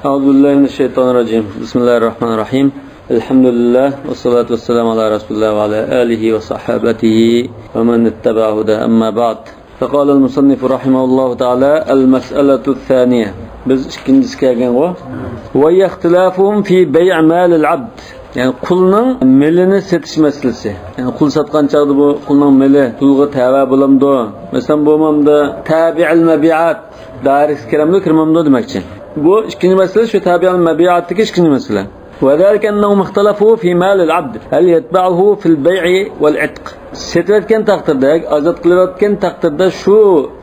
Euzubillahimineşşeytanirracim. Bismillahirrahmanirrahim. Elhamdülillah ve salatu vesselamu ala Resulullah ve ala alihi ve sahabatihi ve men ittaba'ahu da amma ba'd. Fekâlel musannifu rahimahullahu teala el-mes'eletu thaniye. Biz ikincisi kelgen o. Ve yehtilâfuhum fi bey' mâlil abd. Yani kulning melini setish meselesi. Yani kul satgan chaqda bu kulning meli pulga tava bo'lamdi. Masalan bo'lmamda tabi'il mabi'at dairasiga kiramdi, kirmamdi demoqchi. Bu ikinci mesele şu tabi'il mabi'atdagi ikinci mesele. وذلك أنهم اختلفوا في مال العبد هل يتبعه في البيع والعتق. Setayotgan taqdirda, azat qilayotgan taqdirda shu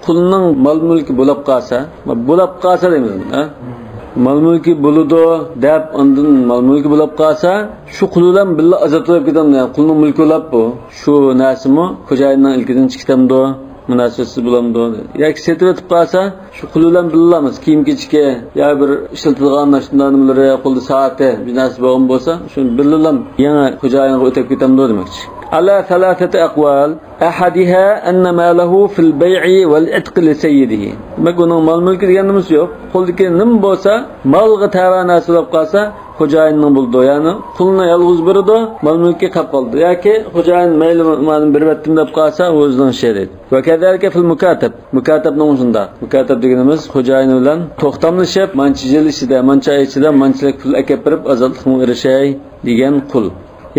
qulning mol mulki bo'lib qolsa deymiz, ha? Mol mulki bo'ludi deb undan mol mulki bo'lib qolsa, shu qul bilan birga azat qilib ketadi. Yani qulning mulki bo'lib bu. Shu narsimi xo'jayinning ilkidan chiqtamdi. Münasibetsiz bulamdı. Yoki setib o'tib qolsa, shu qul bilan billamiz. Kiyim-kechga yo bir ishlatilgan narsalarni qo'lda soati bir narsa bo'lgan bo'lsa, shuni billam yana xo'jayinga o'tib ketamdi demoqchi. Ala thalathati aqwal ahadiha anna malahu fil bay'i wal itq li sayyidihi. Maguning mol mulki deganimiz yo'q. Qo'ldagi nim bo'lsa, molga tava narsa bo'lib qolsa, xo'jayinning bo'ldi. Ya'ni qulni yolg'iz biridi, mol mulki qolib qoldi. Yoki xo'jayin mayli meni bir vattim deb qolsa, o'zining ishi deydi. Va kadalika fil mukatab. Mukatabning shunda. Mukatab deganimiz xo'jayin bilan to'xtamlashib, mancha yil ichida, mancha oy ichida manchalik pul akab berib azodlikni erishay degan qul.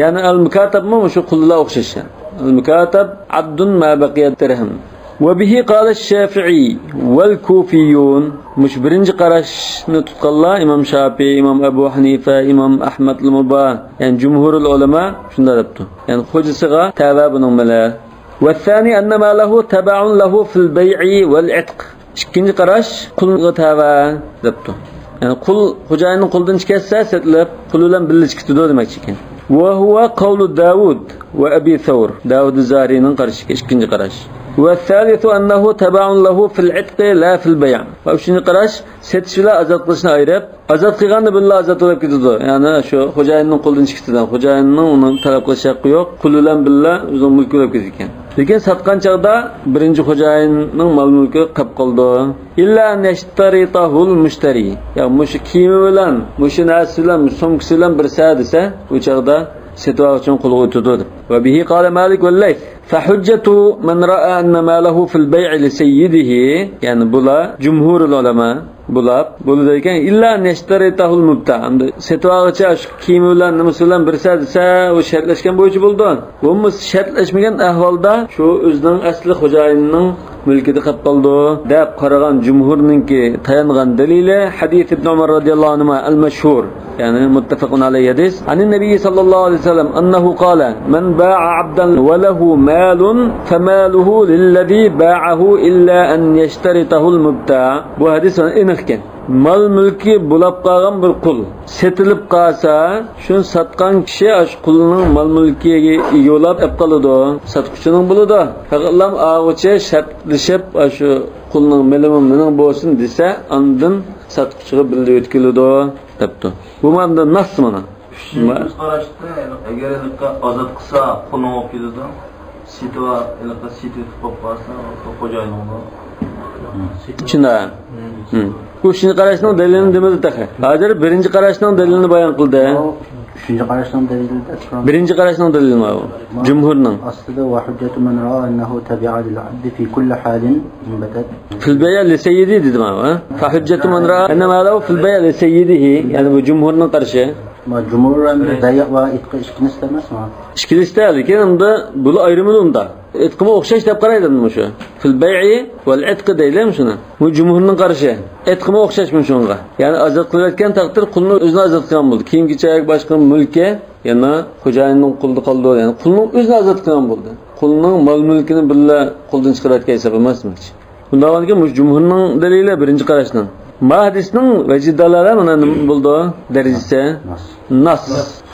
Yani el-mukatab mı şu kulluğa okşaşan. El-mukatab abdun ma baqiyat dirhem. Ve bihi qala Şafii vel Kufiyun. Muş birinci qarashni tutqanlar İmam Şafii, İmam Ebu Hanife, İmam Ahmed al-Mubah. Yani cumhurul ulema şunda debdi. Yani hocasiga tava bunun mala. Ve thani anna ma lahu tab'un lahu fil bay'i vel itq. İkinci qarash qulga tava debdi. Yani qul xo'jayinning qo'ldan chiqsa, setlab qul bilan birga chiqdi demoqchi ekan. وهو قول داود وأبي ثور داود الزهري نقرش إشكنج قرش والثالث أنه تبع له في العتق لا في البيع فأوشين قرش ستشلا أزاد قلشنا أيرب أزاد قيغان بالله أزاد طلب كتدو يعني شو خجاينن قلدن شكتدن خجاينن onun talab qilish haqqi yo'q qulilan billah o'zing mulk bo'lib ketgan lekin satgan chaqda birinchi xo'jayinning mol mulki qolib qoldi illa nashtaritahul mushtari ya mush kiyimi bilan mush narsa bilan so'mkisi bilan bir sa desa u chaqda setva uchun qulga o'tadi va bihi qala malik val layth فحجة من رأى أن ماله في البيع لسيده يعني بلا جمهور العلماء buladayken illa neshtaritahul mubta setvaga kiyimi bilan nimasi bilan birsa desa o shartlashgan bo'yicha bo'ldi. Bu shartlashmagan ahvolda shu o'zining asli xo'jayinining mulkida qolib qoldi deb qaragan jumhurninki tayangan dalili hadis ibn Umar radhiyallohu anhu al-mashhur yani muttafaqun alayhi hadis an nabiy sallallohu alayhi vasallam annahu qala man ba'a 'abdan wa lahu malun famaluhu lilladhi ba'ahu illa an yashtaritahu al-mubta. Bu hadis aniqken mal mulki bulab qolgan bir qul setilib qolsa shuni satgan kishi ash qulning mal mulkiga yo'lab olib qoladi satquchining bo'ladi faqatlam og'ichi shartlashib shu qulning milimi mening bo'lsin desa andin satquchiga birga o'tkiladi debdi. Bu manda nas mana qarashda agar ozod qilsa qulning olib keladi sitva iliqqa sitva tutib qolsa xo'jayining Çin'de. Bu şimdi qarashning dalilini demedi taqa. Hozir birinchi qarashning dalilini bayon qildi. Üçüncü qarashning dalili birinchi qarashning dalili ma bu? Jumhurning. Aslida va hujjatu man ra'a annahu tabi'a lil 'abd fi kulli halin inbatat. Fil bay' li sayyidi dedim ha. Fa hujjatu man ra'a anna ma lahu fil bay' li sayyidihi. Yani bu jumhurning qarashi. Ma jumhurning dayi va itqi ishkini istamasmi? İşkili ister lekin unda bu ayrımı unda. Etqima o'xshash deb qaraydi shu. Fil bay'i val itqi deyilami shuni? Bu jumhurning qarashi. Etqima o'xshashmi shunga? Ya'ni azod qilayotgan taqdir qulni o'zini azod qilgan bo'ldi. Kiyim-kechak boshqa mulkka yana xo'jayinning qulda qoldi. Ya'ni qulning o'zini azod qilgan bo'ldi. Qulning mol mulkini birga qo'ldan chiqarayotgan hisob emasmi? Bundan keyin bu jumhurning dalili birinchi qarashning. Hadisning vajidalari mana nima bo'ldi? Darajasi nas.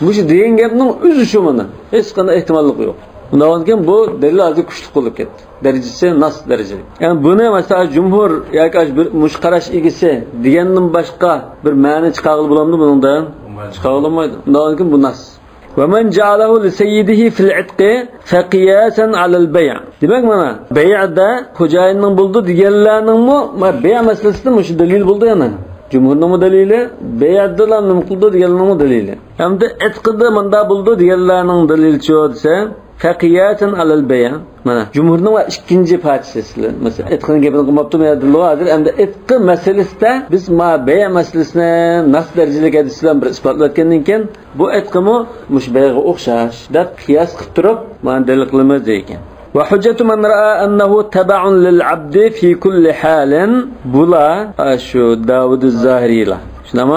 Bu degan gapning o'zi shu mana. Hech qanday ehtimollik yo'q. Bundan keyin bu dalil hozir kuchli bo'lib ketdi. Darajasi nas darajali. Yani buni masalan jumhur yoki bir mushqarash egisi degandan boshqa bir ma'no chiqarib bo'lamdi bundan? Chiqarib olmaydi. Bundan keyin bu nas. ومن جعله لسيده في العتق فقياسا على البيع. Demek mana bey'da xo'jayinning bo'ldi deganlarning bay' masalasida shu dalil bo'ldi yana. Cumhurning dalili bay'atdan qildi deganning dalili. Hamda etqida manda bo'ldi deganlarning dalilchi bo'lsa faqiyatan alal bayan. Mana jumhurning ikkinchi parchasi. Masalan, etqini gapini qilmabdi men hozir hamda etqi masalasida biz ma bay' masalasini nas darajadagi hadislar bir isbotlatgandan keyin bu etqimi mush bay'ga o'xshash deb qiyos qilib turib mana dalil qilamiz ekan. وحجة من رأى أنه تبع للعبد في كل حال بلا شو داود الزاهري له شنو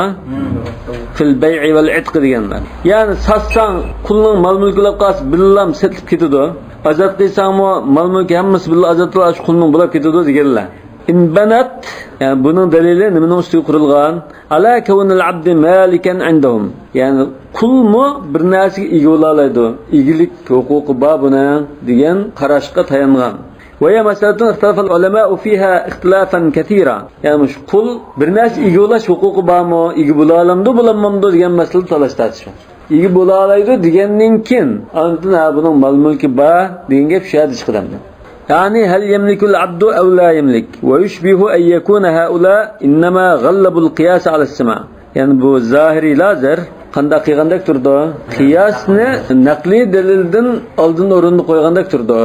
في البيع والعتق ديganlar. Yani satsan kulning mal mulkilab qas billam setilib ketadi. Azat qilsangmi mal mulki hammasi billah azatlash kulning bo'lib ketadi deganlar. In banat yani bunun delili nimaning ustiga qurilgan? Ala kawnil abdi malikan indahum. Yani kul mu bir narsaga ega bo'la oladi? Egilik huquqi bor buni degan qarashga tayangan. Ve ya meseleden ihtilaf ulema fiha ihtilafan kathira. Yani şu kul bir narsa ega bo'lash huquqi bormi? Ega bo'la olamdi, bo'lamamdi degan masala talash tartishgan. Ega bo'la oladi degandan keyin andan buning mal mulki bor degan gap shu yerda chiqadi. يعني هل يملك العبد أو لا يملك ويشبه أن يكون هؤلاء إنما غلبوا القياس على السماع يعني بو ظاهري لازر qanday qilgandek turdi qiyosni naqliy dalildan oldin o'rinni qo'ygandek turdi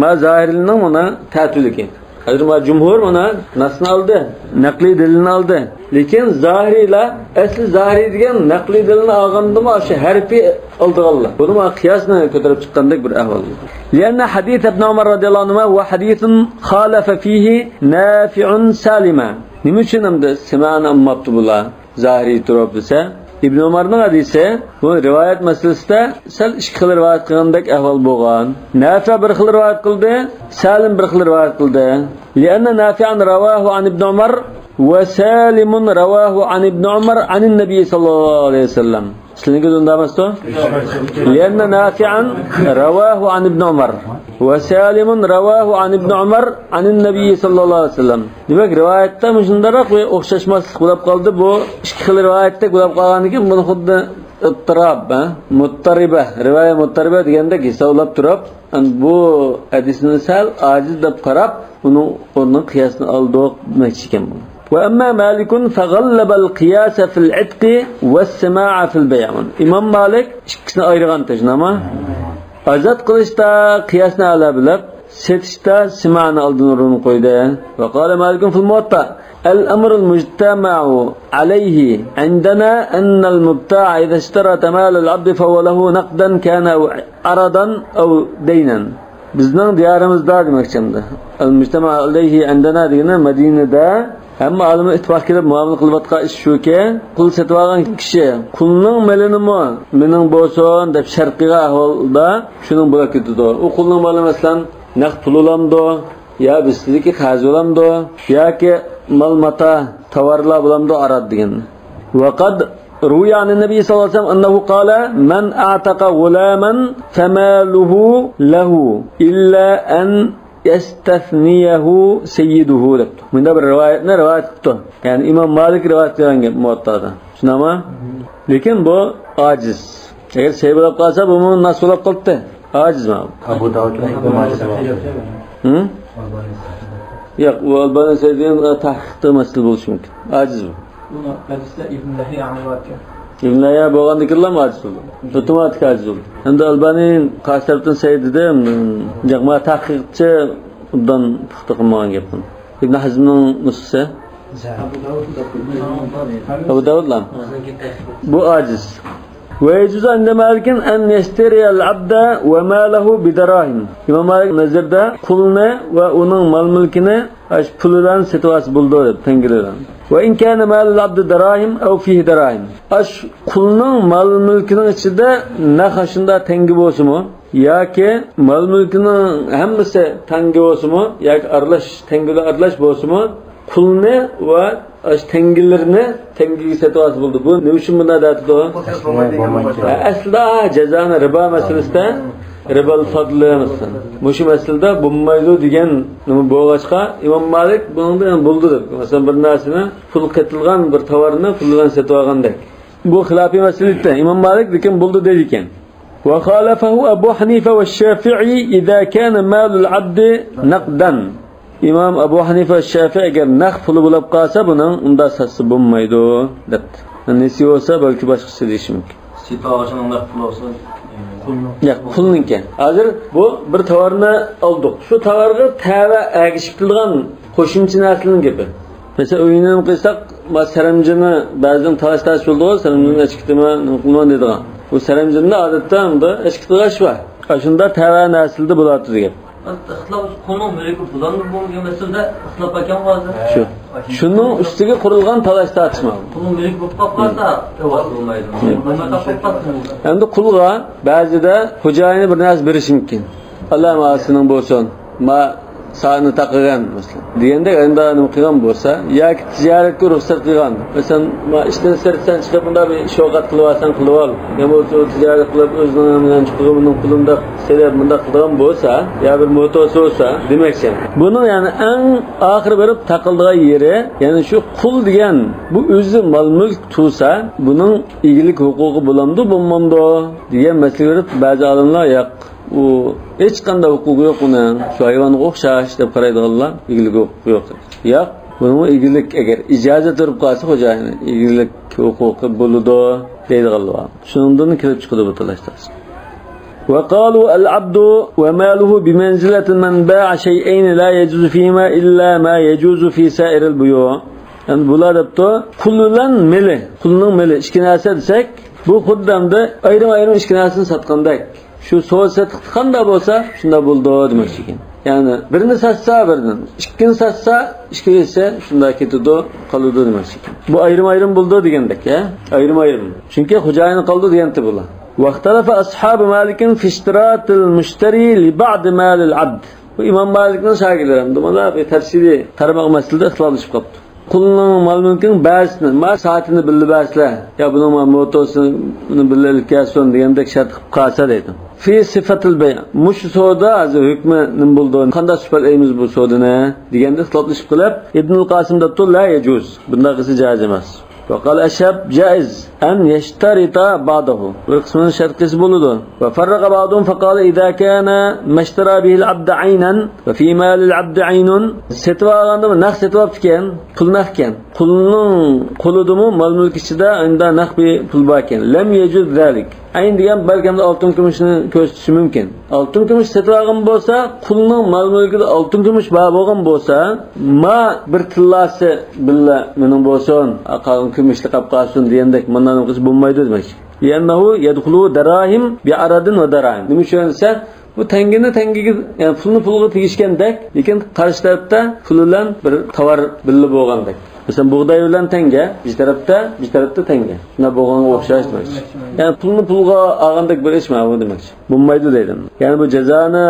ma zohirning buni ta'tuliki hozir ma jumhur buni nasni oldi naqliy dalilni oldi lekin zohiriylar asli zohiriy degan naqliy dalilni olgandimi o'sha harfiy oldiganlar buni ma qiyosni ko'tarib chiqqandek bir ahvol لأن حديث ابن عمر رضي الله عنهما وحديث خالف فيه نافع سالما nima uchun hamda simani ammabdi bular zohiriy turib desa İbn Umar'ın hadisi bu rivayet meselesinde sel ikki xil rivayet qilgandek ahvol bo'lgan. Nafi bir xil rivayet qildi, Salim bir xil rivayet qildi. Lianna Nafi'an rawahu an Ibn Umar ve Salim rawahu an Ibn Umar an Nabi sallallahu aleyhi ve sellem. Sizlarga undamazdi? Lianna Nafi'an rawahu an Ibn Umar ve Salim rawahu an Ibn Umar an Nabi sallallahu aleyhi ve sellem. Demek rivayette müşündarak ve o'xshashmaslik bo'lib qoldi. Bu ikki xil rivayetda bo'lib qolganidan keyin buni xuddi ittirob, muttariba, rivoya muttariba degandek hisoblab turib, bu hadisni sal ojiz deb qarab, uni o'rniga qiyosni oldik demoqchi ekan bu. وأما مالك فغلب القياس في العتق والسماع في البيع. İmam Malik ikkisini ayırgan tejnama. Azat qilishda qiyosni ala bilib, setishda simani oldin o'rnini qo'ydi. Va qala Malik fil Muwatta الأمر المجتمع عليه عندنا أن المبتاع إذا اشترى مال العبد فهو له نقدا كان عرضا أو دينا. Bizning diyorimizda demoqchimda. المجتمع عليه عندنا degani Madinada hamma olimlar ittifoq qilib muomala qilayotgan ish shuki, qul sotib olgan kishi qulning malinimi mening bo'lsin deb sharqiy ahvolda shuning bo'lib ketdi. U qulning mali masalan naqd pul olamdi, yo bizniki qarz olamdi, yoki mal mata tovarlar olamdi arad degan. Vaqad روي عن النبي صلى الله عليه وسلم أنه قال من أعتق غلاما فماله له إلا أن يستثنيه سيده debdi. Bunda bir rivayetni rivayet qildi. Yani İmam Malik rivayet qilgan Muvatta'da. Shunami? Lekin bu ojiz. Agar sey bo'lib qolsa, bu nas bo'lib qoldi. Ojizmi? Abu Davud va Ibn Majah. Yo'q, u Albani saydigan tahqiqda masal bo'lishi mumkin. Ojiz bu. Buni hadisda Ibn Lahiya rivayet qilgan. Ibn Lahiya bo'lgandikilar ojiz bo'ldi. Avtomatik ojiz bo'ldi. Endi Albanining qasabdan saydida jaqma tahqiqchi bundan puxta qilmagan gap bu. Ibn Hazmning nusxasi Abu Davud'lam. Bu ojiz. Ve yecuzu inde Malik'in en yesteriyel abda ve malahu bidarahim. İmam Malik nazarda kulni ve onun mal mülkini pulidan setvası buldu deb tengilidan. Ve in kana malul abdi darahim ev fihi darahim. Kulning mal mülkinin içinde naqashında tengi bo'lsa-mu yoki mal mülkinin hammasi tengi bo'lsa-mu yoki aralash tengilar aralash bo'lsa-mu kulni va tengilarni tengiga setvasi bo'ldi. Bu nima uchun bunday deydi? Aslida jazoni ribo masalasida ribal fadli masalan. Mushu masalada bo'lmaydi degan nima bo'lg'achqa İmam Malik bundan bo'ldi deb. Masalan bir narsani pul ketilgan bir tovarni pul bilan setib olgandek. Bu xilofiy masalada İmam Malik lekin bo'ldi dedi ekan. Wa khalafahu Abu Hanifa va Shafi'i idza kana malul abdi naqdan. İmam Abu Hanife Şafi eğer naq pulu bo'lib qolsa buning unda sasi bo'lmaydi debdi. Nesi olsa belki başkası deyişim mümkün. Sita ağacının naq pulu olsa Yo'q, pulninki. Hozir bu bir tovarni oldik. Shu tovarga tava agishib turgan qo'shimcha narsaning gapi. Mesela o'yinni qilsak, saramjini ba'zan talash bo'ldi, saramjini ichkitimi, nima deydigan. Bu saramjinda odatda unda ichkitigash bor. Shunda tava naslida bo'ladi degan. İxtilaf qonun mülkü bulanır bu meselede ixtilaf ekan hozir. Shu. Shuning ustiga qurilgan talash tartishma. Qonun mülkü bo'lib qolsa, evoz bo'lmaydi. Endi qulga ba'zida xo'jayini bir narsa berish mumkin. Alloh ma'asining bo'lsin. Ma sani taqagan mesela. Deganda endi nima qilgan bo'lsa, yoki tijoratga ruxsat qilgan. Masalan, ma ishdan sirtsan chiqib bunda bir ish ovqat qilib olsan, qilib ol. Ya bo'lsa tijorat qilib o'zining bilan chiqimining pulini selab bunda qilgan bo'lsa, ya bir motosi bo'lsa, demakchi. Buni ya'ni eng oxiri berib taqildigan yeri, ya'ni shu qul degan bu o'zi mol-mulk tursa, buning egilik huquqi bo'lamdi, bo'lmamdi degan masala berib ba'zi olimlar yo'q. U hech qanday huquqi yo'q uning. Shu hayvonga o'xshash deb qaraydiganlar, egilik huquqi yo'q. Yo'q, buning egilik agar ijozat berib qolsa xo'jayini egilik huquqi bo'ladi deydiganlar. Shundan kelib chiqadi bu talashlar. وقالوا العبد وماله بمنزلة من باع شيئين لا يجوز فيهما إلا ما يجوز في سائر البيوع. Yani bular debdi, qullan meli, qulning meli ikki narsa desak, bu xuddamda ayrim ikki narsani sotgandek. Shu so'z qanday bo'lsa, shunda bo'ldi demoqchi ekan. Ya'ni birini satsa birdan, ikkini satsa ikkiga esa shunda ketadi, qoladi demoqchi ekan. Bu ayrim bo'ldi degandek, ya? Ayrim. Chunki xo'jayini qoldi deganda bular. واختلف أصحاب مالك في اشتراط المشتري لبعض مال العبد. Bu İmam Malik'in şagirdleri. Bunlar bir tefsiri tarmak meselede ixtilaflaşıp qoptu. Qulning mol-mulkining ba'zisini, ma soatini bilib ba'zlar, ya buning motosini bilib kelsin degandek shart qilib qolsa deydi. Fi sifatil bay'. Mush savdo hozir hukmi nim bo'ldi. Qanday sifatlaymiz bu savdoni deganda ixtiloflashib qilib, Ibnul Qasim debdi la yajuz. Bunday qilsa joiz emas. وقال أشهب جائز أن يشترط بعضه والقسم شرط قسبوله وفرق بعضهم فقال إذا كان ما اشترى به العبد عينا وفي مال العبد عين ستوا عندما نخ ستوا بتكين pul nahken kulunun kuludumu mal mülk içinde anda nah bir pul baken lem yecud zalik aynı diyen belki de altın gümüşünü köstüsü mümkün altın gümüş setvagan bolsa kulunun mal mülkü de altın gümüş bağ bolsa ma bir tillası billa menin bolson aqalın gümüşlü kapqasun diyendek mandan kız bulmaydı demek yennehu yedhulu darahim bi aradin ve darahim demişse bu tengini tengiga yani pulga tegishgandek lekin qarshi tarafda pul bilan bir tovar birli bo'lgandek. Masalan bug'doy bilan tanga, bir tarafda tanga. Shuna bo'lganga o'xshash demak. Yani pulga olgandek bir ish ma'lum demak. Bo'lmaydi deydim. Yani bu jazoni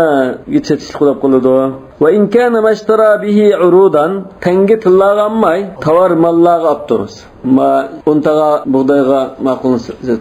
yetishib qilib qoladi. Va in kana mashtara bihi urudan tanga tillaganmay tovar mallarga olib turamiz. Ma untaga bug'doyga ma'qul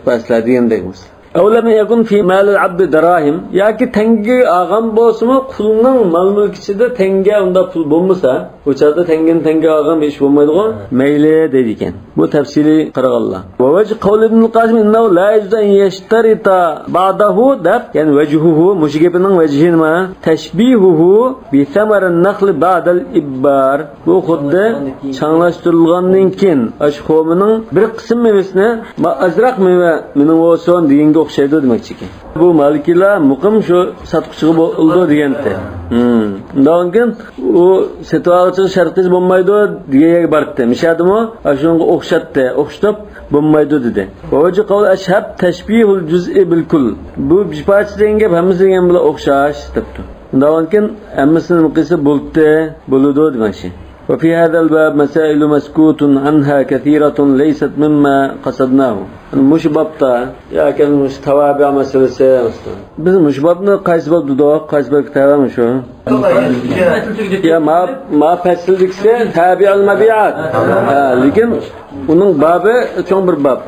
paslar degandekmiz. Evleme yakun fi malil abdi darahim ya ki tengi ağam bolsumu kulunun mal mülkçide tenge onda pul bulmasa o çağda tenge ağam iş bulmaydı o meyle dediken bu tefsiri qaragallah ve vecih kavli ibn-i Qasim innehu la yecden yeşterita ba'dahu deb yani vecuhuhu muşigibinin vecihin ma teşbihuhu bi semerin nakli ba'dal ibbar bu xuddi çanlaştırılgandan aşxominin bir qism mevesini ma azraq meve minin olsun degenge o'xshaydi demoqchi ekan. Bu malikilar muqim shu sotquchiga bo'ldi deganda. Undan keyin u setuvchi shartiz bo'lmaydi degaga bordi. Mishadimi? Shunga o'xshatdi, o'xshatib bo'lmaydi dedi. Voji qawl ashhab tashbihul juz'i bil kull. Bu biparcha degan gap hammasiga ham bilan o'xshash debdi. Undan keyin hammasini qilsa bo'ladi demoqchi. وفي هذا الباب مسائل مسكوت عنها كثيرة ليست مما قصدناه. مش بابتا يا كان مش توابع مسألة biz مش babni qaysi bab dudo qaysi bab kitobami shu ya ma fasildikse tabi'ul mabiat lekin uning babi cho'ng bir bab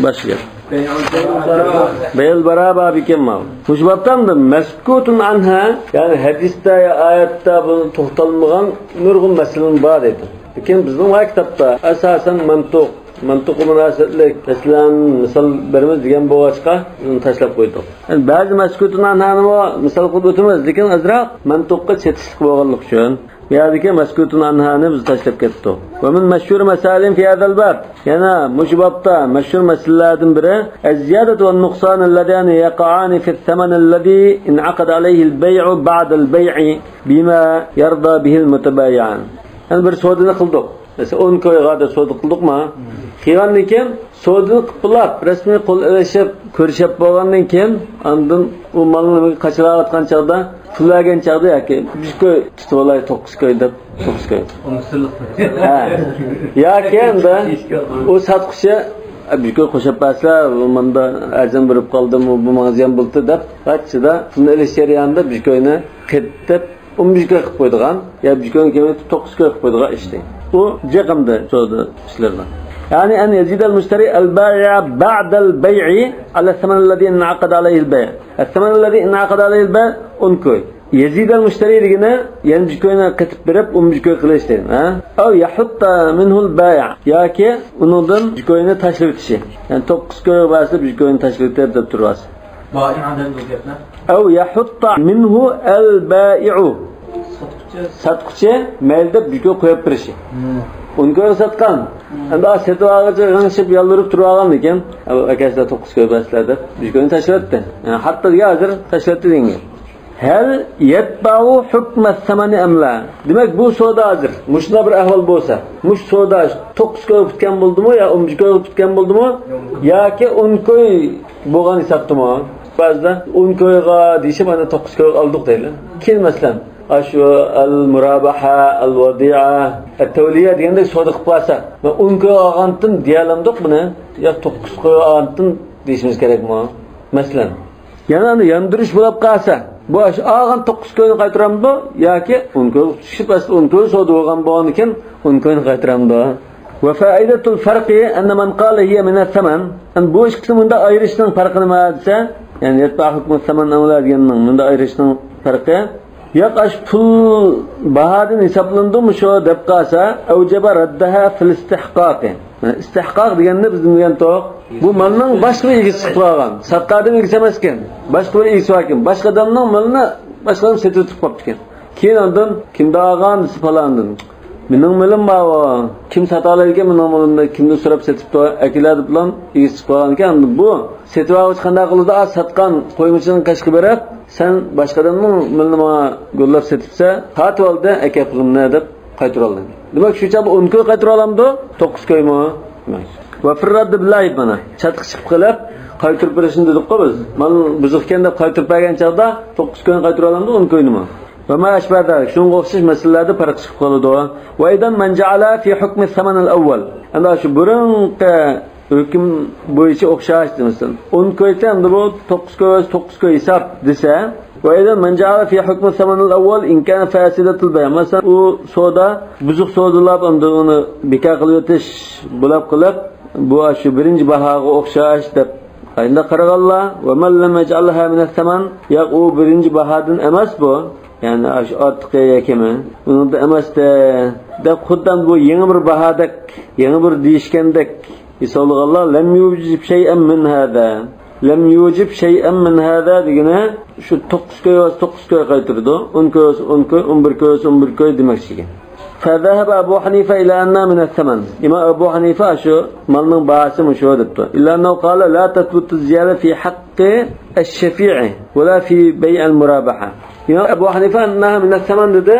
boshqa Beyl baraba bikenma. Muşbaptan da meskutun anha yani hadiste ya ayette bunu to'xtalmagan nurg'un masalalar bor edi. Lekin bizning kitobda asosan mantiq munosabatlik islam misol beramiz degan bo'g'achqa uni tashlab qo'ydik. Yani ba'zi meskutun anhani misol qilib o'tamiz, lekin azroq mantiqqa chetishlik bo'lganlik uchun yerdagi maskutun anhani biz tashlab ketdik. Va min mashhur masalin fi hadal bab. Yana mujbabda mashhur masalalardan biri az-ziyadatu wan nuqsan alladani yaqa'ani fi ath-thaman alladhi in'aqada alayhi al-bay'u ba'da al-bay'i bima yarda bihi al-mutabayyan. Yani bir sodini qildik. Mesela 10 koyga da so'di qildikmi? Qilgandan keyin so'dini qilib, rasmiy qo'l ilishib, ko'rishib bo'lgandan keyin, undan u malni qachirayotgan chaqda, pullargan chaqda yoki bir koy tutib olay 9 koy deb 9 koy. Ha. Yoki endi u sotqichi bir koy qo'shib baslar, menda arzon berib qoldim, bu mag'azin bo'ldi deb, qachida pulni ilish jarayonida bir koyni qitib 11 koy qilib qo'ydigan, yo bir koyni keyin 9 koy qilib qo'ydigan ishdi. Bu jaqimda so'di ishlardan. Yani en يزيد المشتري البائع بعد البيع على الثمن الذي انعقد عليه البيع. الثمن الذي انعقد عليه البيع 10 koy. يزيد المشتري degine yani bir koyni qitib berib 11 koy qilish deydi. Ha? Aw yahutta minhu al-bay'. Yoki undan bir koyni tashlab o'tishi. Yani 9 koy bo'lsa bir koyni tashlab o'tib deb turasiz. Bayi'adan o'tibna. Aw yahutta minhu al-ba'i'u. Satqıcı mailda bir koy qo'yib berishi. Unga satgan. Endi setib olg'ichi g'ingshib yoldirib turib olgan ekan. Akasida 9 koy baslarda bir koyni tashlatdi. Yani hatto hozir tashlatdi dengi. Hal yatba'u hukm as-samani amla. Demak bu savdo hozir mushna bir ahvol bo'lsa, mush savdo 9 koy bitgan bo'ldimi yo 11 koy bitgan bo'ldimi yoki 10 koy bo'lgan hisobdimi? Ba'zida 10 koyga deyishib ana 9 koy oldik deylar. Keyin masalan Aşu al-murabaha, al-wadi'a, at-tawliya degandek savdo qilib qo'ysa, va 10 koy olgandan diyalamdiq buni, yo 9 koy olgandan deyishimiz kerakmi? Masalan, yana yandirish bo'lib qolsa, bu olgan 9 koyni qaytaramdi yoki 10 koy tushib past 10 koy savdo bo'lgan bo'lgan ekan 10 koyni qaytaramdi. Va foidatul farqi anna man qala hiya min ath-thaman, an bu ish qismida ayrishning farqi nima desa, ya'ni yatba hukm ath-thaman amla deganning bunda ayrishning farqi Yaqash pul bahadin hisoblandimi shu deb qalsa, avjaba raddaha fil istihqaq. İstihqaq deganda biz degan to'q, bu malning boshqa egisi chiqib olgan. Satqadan egisi emas ekan. Boshqa bir egisi bor ekan. Boshqa odamning malini boshqa odam setib qolibdi ekan. Keyin ondan kimda olgan desa falandan. Mening malim bor. Kim sata olar ekan mening malimni kimni so'rab setibdi? Akillar bilan egisi chiqib olgan ekan. Bu setib oluvchi qanday qildi? Satgan qo'ymichining qashqi berib sen boshqadan milma go'llab setibsa, tatib oldi, aka pulimni deb qaytarib oldi. Demak, shu chab 10 koy qaytarib olamdi, 9 koymi? Demak. Va firrad billahi mana. Chatqi chiqib qilib, qaytarib berishni dedik-ku biz. Mal buzuqkan deb qaytarib bergan chaqda 9 koyni qaytarib olamdi, 10 koynimi? Va ma ashbada shunga o'xshash masalalarda farq chiqib qoladi. Va idan man ja'ala fi hukm ath-thaman al-awwal. Anda shu burunqa hukm bo'yicha o'xshash demasdan 10 koydan bu 9 koy hisob desa va idan man ja'ala fi hukm ath-thaman al-awwal in kana fasidatul bay'. Masalan u savdo buzuq savdolab uni bekor qilib o'tish bo'lib qilib bu shu birinchi bahoga o'xshash deb endi qaraganlar va man lam yaj'alha min ath-thaman ya u birinchi bahodan emas bu. Yani shu ortiq yakimi unda emasda deb xuddan bu yangi bir bahodak, yangi bir deyishgandek İsallallahu lem yujib şey'en min hada. Lem yujib şey'en min hada degene şu 9 koy qaytirdi. 10 koy, 11 koy demakçi. فذهب أبو حنيفة إلى أن من الثمن. إما أبو حنيفة شو مالن bahası mı şu depti. إلا أنه قال لا تثبت الزيادة في حق الشفيع ولا في بيع المرابحة. İma Abu Hanife أنها من الثمن dedi.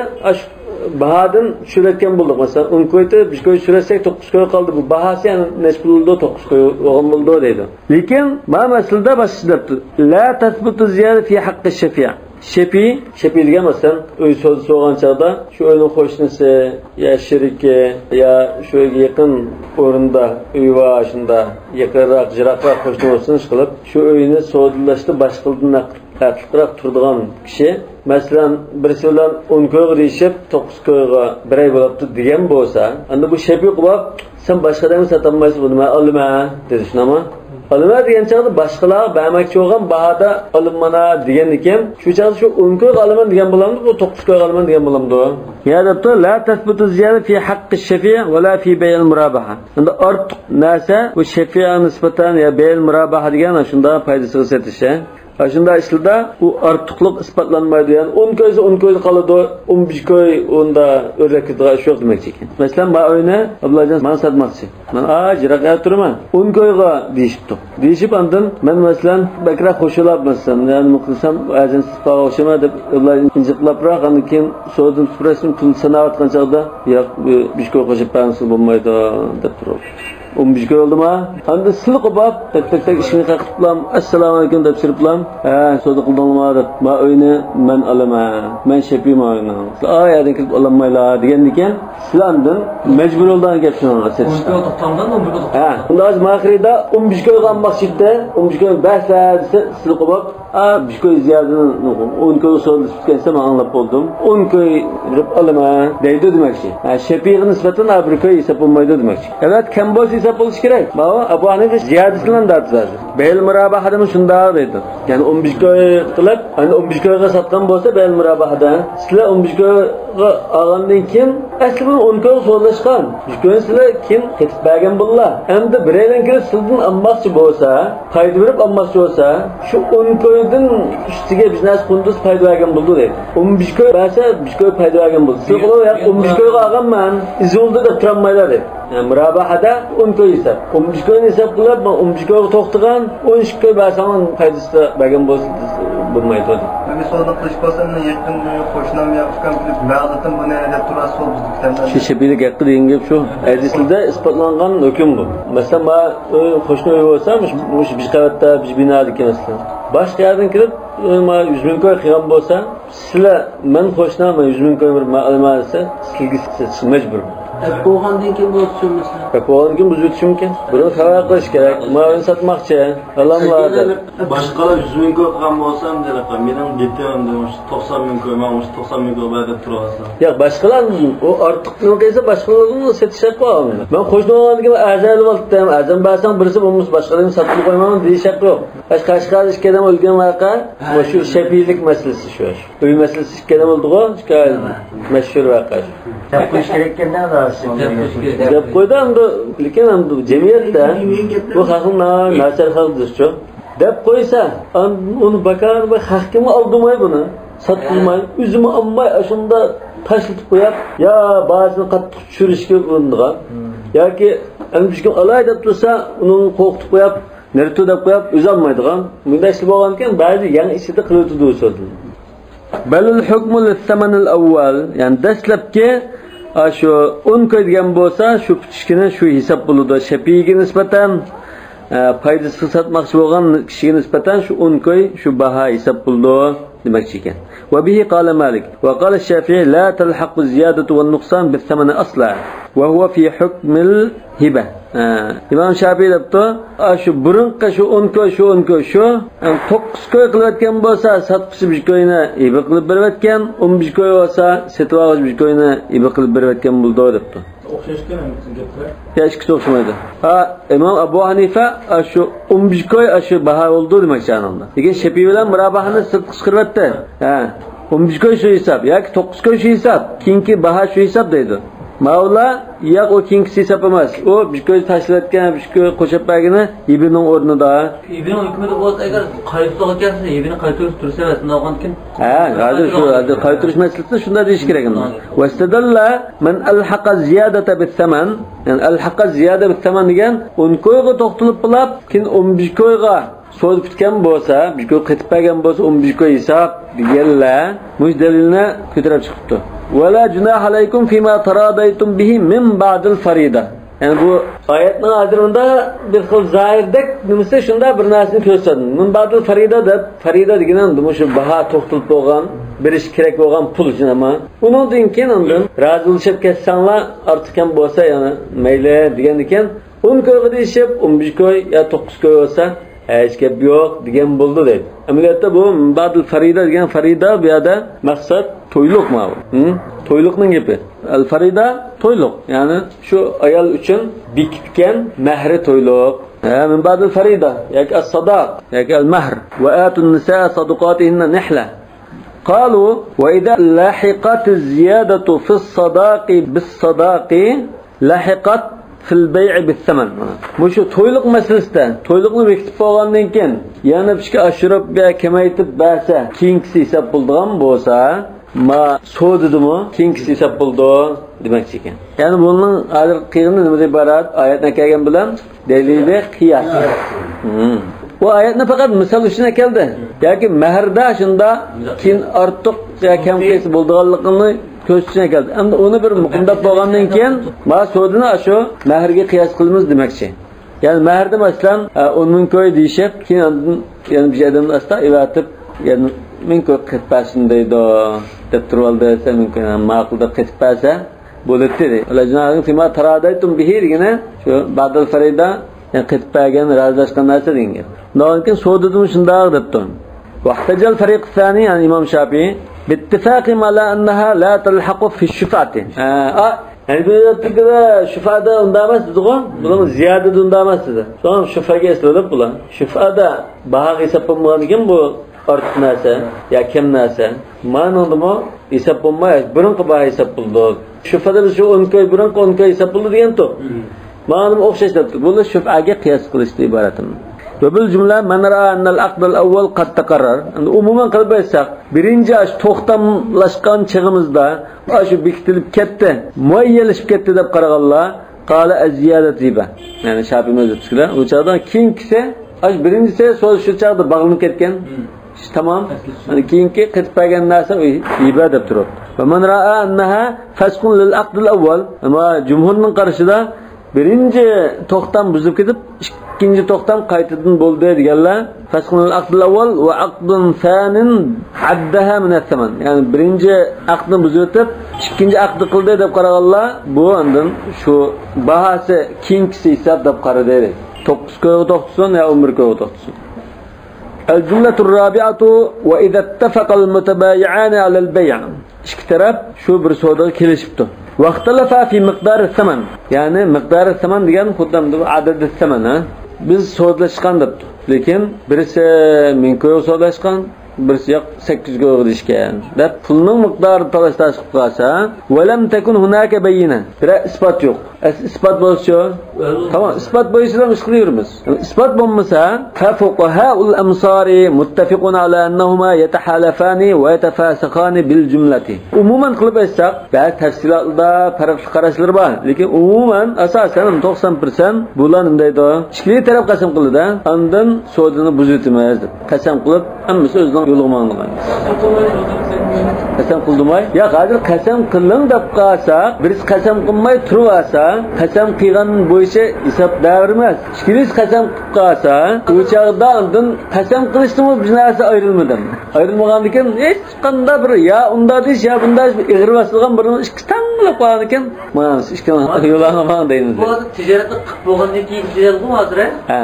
Bahadın şüretken bulduk mesela. 10 koyda bir koy şüretsek 9 koy kaldı. Bu bahası yani neç buldu 9 koy oğun buldu dedi. Lakin ma meselede başladı. La tasbutu ziyade fi hakkı şefi'a. Şefi diye mesela öy sözü soğan çağda şu oyunun hoşnusu ya şirike ya şu yakın orunda öy başında yakırak jiraklar hoşnus olsun çıkılıp şu oyunu soğudulaştı başkıldığına tatlıqroq turadigan kishi masalan birisi bilan 10 koyga deyishib 9 koyga bir ay bo'libdi degan bo'lsa, endi bu shepi qilib sen boshqadan sotolmaysiz buni men olaman dedi. Shunami? Olaman degan chog'da boshqalar bermoqchi bo'lgan bahada olinmana degan ekan, shu chog'da shu 10 koyga olaman degan bo'lamdi, bu 9 koyga olaman degan bo'lamdi. Ya debdi la tasbutu ziyada fi haqqi shafi' va la fi bay'il murabaha. Endi ortiq narsa bu shafi'a nisbatan ya bay'il murabaha degan shunda foydasiga setishi. Aslında işlerde bu artıklık ispatlanmaydı yani 10 koysa kalıdı 15 koy onda örnekte şu yok demek için. Mesela ben öyle ablacan bana satmakçı. Ben jirağa turma 10 koyga deyişipti. Deyişip andın ben mesela bakra hoşulap mesela yani mutlsam azın sipa hoşuma dep ablacan incıklap bırak andan keyin so'dum süpresini pul sanatgan chaqda yo'q bir koy qo'shib bersin bo'lmaydi deb turib 15 koy oldu mu? Anda sil qopab tek ishini qiliblam assalomu alaykum deb siriblam so'da qildim ma o'yini men olaman men shepim o'yini yerdan kelib olmaylar degan ekan sizlardan majbur bo'lgan gap shunga setishdi. 10 koy to'xtamdan 11 koy to'xtamdan. Unda oxirida 15 koy qolmoqchida 15 koy basa sil qopab 15 koy ziyodani 10 koy so'lib ketsa men anglab bo'ldim 10 koy birib olaman deydi demakchi. Shepiga nisbatan bir koy hisob bo'lmaydi demakchi. Evet kim bo'lsa hesap bo'lishi kerak. Mana Abu Hanifa ziyodasidan dartadi. Bel murabahada shunda dedi. Ya'ni 15 koy qilib, ana 15 koyga sotgan bo'lsa bel murabahada, sizlar 15 koyga olgandan keyin asli 10 koy so'rashgan. 15 koy sizlar kim ketib bergan bo'llar. Endi biraydan kirib sizdan olmoqchi bo'lsa, foyda berib olmoqchi bo'lsa, shu 10 koydan ustiga biznes qunduz foyda bergan bo'ldi dedi. 15 koy bersa 15 koy foyda bergan bo'ldi. Sizlar 15 koyga olganman, izolda deb turmaylar dedi. Yani murabahada 10 koy hesap. 15 koy hesap qilib, 15 koyga to'xtagan, 12 koy bersangiz foydasi bergan bo'lmaydi. Agar savdo qilish bo'lsa, yaqin qo'shnim yoqgan bilib, ma'lumotdan buni deb turasiz biz diktamdan. Shu shebilik haqqi degan gap shu. Hadislarda isbotlangan hukm bu. Masalan, qo'shni uy bo'lsa, mush bir qavatda, bir binodagi masalan. Boshqa yerdan kirib, 100 ming koy qilgan bo'lsa, sizlar men qo'shnim 100 ming koy bir ma'lumot desa, sizga majbur. Qo'ygandan keyin bo'lishi mesela. Qo'ygandan keyin buz o'tishi mumkin. Buni xabar qilish kerak. Men satmoqchi. Alamlarda. Boshqalar 100 ming koy qilgan bo'lsam, deyapman. Mening bitimda 90 ming koy, men 90 ming koy berib turasizlar. Yo'q, boshqalar o ortiqni qilsa boshqalarni setish qo'yadi. Men qo'shni olgandan azal oldim. Azam barsam birisi bo'lmas, boshqalarni sotib qo'ymayman deyish yo'q. Qashqar ishkadan o'lgan vaqa, shu shapiylik masalasi shu. Uy masalasi ishkadan oldi-ku, mashhur vaqa. Qo'yish kerak ekanda deb qo'ydi endi lekin endi jamiyatda bu xalqni nachar xalqdir-ku deb qo'ysa uni bakar va haqimi oldimay buni sotmay o'zimi olmay shunda tashlatib qo'yib yo ba'zini qattiq tushirishga uringan yoki endi olay deb tursa uni qo'rqitib qo'yib nertu deb qo'yib o'zi olmaydigan bunday ish bo'lgan ekan ba'zi yangi ishida qilib o'tdi balul hukmu lis-saman al-awwal yani dastlabki şu 10 koy degan bo'lsa, shu kichkina shu hisob bo'ladi. Shapiga nisbatan foydasi sotmoqchi bo'lgan kishiga nisbatan shu 10 koy shu baho hisob bo'ladi demoqchi ekan. Va bihi qala Malik va qala Shafi'i la talhaqu ziyadatu wan nuqsan bis-saman asla va huwa fi hukm al-hiba. İmam Shafi'i debdi, shu burunqa shu 10 koy shu 9 koy qilayotgan bo'lsa, sotqichi bir koyni hiba qilib berayotgan, 15 koy bo'lsa, setib olish bir koyni hiba qilib berayotgan bo'ldi debdi. O'xshashganmi gaplar? Hech kim o'xshamaydi. İmam Abu Hanifa shu 15 koy shu baho bo'ldi demoqchi ananda. Lekin Shafi'i bilan murabahani sirtqi chiqaryapti. 15 koy shu hisob yoki 9 koy shu hisob, keyingi baho shu hisob deydi. Mavla yo'q o keyingisi hisob emas. O bir koy tashlayotgan, bir koy qo'shib bergani ibnning o'rnida. Ibn hukmida bo'lsa agar qaytib kelsa, ibn qaytarib tursa emasmi olgankin? Hozir qaytarish masalasi shunda deyish kerak endi. Wastadalla man alhaqa ziyadata bis-saman, yani alhaqa ziyada bis-saman degan 10 koyga to'xtalib qilib, keyin 15 koyga so'zib bitgan bo'lsa, bir koy qaytib bergan bo'lsa 15 koy hisob deganlar mujdalilni ko'tarib chiqibdi. ولا جناح عليكم فيما تراضيتم به من بعد الفريضة. Yani bu ayetning hozirunda bir xil zohirdek nimasi shunda bir narsani ko'rsatdi. Min ba'dil farida degan shu baho to'xtalib bo'lgan, berish kerak bo'lgan pul uchun ama undan keyin undan rozilashib ketsanglar ortiqdan bo'lsa, yani mayli degan ekan 10 koyga deyishib 15 koy yo 9 koy bo'lsa hech gap yo'q degan bo'ldi deydi. Amaliyotda bu ba'dil farida degan farida bu yerda maqsad to'yliq mı? To'yliqning gapi. Al-farida to'yliq. Ya'ni shu ayol uchun bekitgan mahri to'yliq. Min ba'dil farida yoki as-sadaq yoki al-mahr va atun nisaa sadaqatihinna nihla. Qalu va idha lahiqat az-ziyadatu fi as-sadaqi bis-sadaqi lahiqat fil bay'i bis saman. Bu şu to'yliq masalasida, to'yliqni bekitib qo'ygandan keyin yana bir ishga oshirib va kamaytirib bersa, keyingisi hisob bo'ladigan bo'lsa, ma so'didimi? Keyingisi hisob bo'ldi demoqchi ekan. Ya'ni bunning hozir qiyini nima iborat? Oyatda kelgan bilan dalili qiyas. Bu oyatni faqat misol uchun keldi. Yoki mahrda shunda keyin ortiq va kam qaysi bo'lganligini ko'rsatishga keldi. Endi uni bir muqimdab bo'lgandan keyin ma so'dini shu mahrga qiyos qilamiz demoqchi. Yani mahrda masalan 10 ming ko'y deyishib, keyin yani bir odam asta evatib, yani ming ko'y qilib bersin deydi. Deb turoldi desa mumkin, ma'qulda qilib bersa bo'ladi dedi. Ularning fima taradaytum bihi degani shu badal farida yani qilib bergan razilashgan narsa degan. Lekin so'didim shunday debdi. Vaqtajal fariq thani yani Imom Shafi'i bittifaqi ala annaha la talhaqu fi shufati. Yani bu yerda şufada undamas dedi-ku. Bunun ziyadada undamas dedi. Sonra şufaga eslatib bular. Şufada baha hesap bo'lmagan bu ortiq narsa, ya kim narsa. Ma'nodimi? Hesap bo'lmay, burunqi baha hesap bo'ldi. Şufada biz shu 10 ko'y burunqi 10 ko'y hesap bo'ldi degan to. Ma'lum o'xshash debdi. Buni şufaga qiyos qilishdi iboratim. Ve bil cümle men ra'a annal aqdul awwal qad taqarrar. Endi umuman qilib aytsak, birinchi ash to'xtamlashgan chig'imizda shu bekitilib ketdi, muayyalashib ketdi deb qaraganlar, qala az-ziyadat riba. Ya'ni Shafiy o'zibdilar. U chaqda keyingisi, ash birinchisi shu chaqda bog'lanib ketgan. Tamam. Yani keyingi qitib bergan narsa riba deb turibdi. Ve men ra'a annaha fasqun lil aqdul awwal. Ama jumhurning qarashida birinchi to'xtam buzib ketib, ikkinchi to'xtam qaytadan bo'ldi deganlar. Fasqunul aqdul awwal va aqdun thanin haddaha min as-saman. Ya'ni birinchi aqdni buzib o'tib, ikkinchi aqdni qildi deb qaraganlar, bu ondan shu bahasi keyingisi hisob deb qaradi. 9 ko'y to'xtasin yo 11 ko'y to'xtasin. El-cümletur rabi'atu ve idza ittafaqa al-mutabayi'an 'ala al-bay'. İki taraf şu bir savdoga kelishibdi. Vaqtalafa fi miqdar as-saman. Yani miqdar as-saman degan xuddi adad as-saman, ha. Biz savdolashgan debdi. Lekin birisi 1000 ko'y savdolashgan, birisi yo'q 800 ko'y deyishgan. Deb pulning miqdori talashib qolsa, va lam takun hunaka bayina. Bir isbot yo'q. İspat bo'lsa, tamam, ispat bo'yicha ish qilyapmiz. Ispat bo'lmasa, fuqahaul amsari muttafiqun ala annahuma yatahalafani va yatafasaqani bil jumlati. Umuman qilib aytsak, ba'zi tafsilotlarda farqli qarashlar bor, lekin umuman asosan 90% bular nima deydi? Ikki taraf qasam qiladi, undan so'zini buzitimiz deb. Qasam qilib, hammasi o'zining yo'liga manglagan. Qasam qildimay? Ya hozir qasam qiling deb qolsak, biz qasam qilmay turasa qasam qilgan bo'yicha hisob davrmas. Ikkinchi qasam qilib qolsa, u chaqda undan qasam qilishning bir narsa ayrilmadan. Ayrilmagan ekan, hech qanday bir ya unda deyish ya bunda ig'ir basilgan bir ikki tanglab qolgan ekan. Mana ikki yo'llanma deymiz. Bu tijoratni qilib bo'lgandan keyin jidalmi hozir? Ha.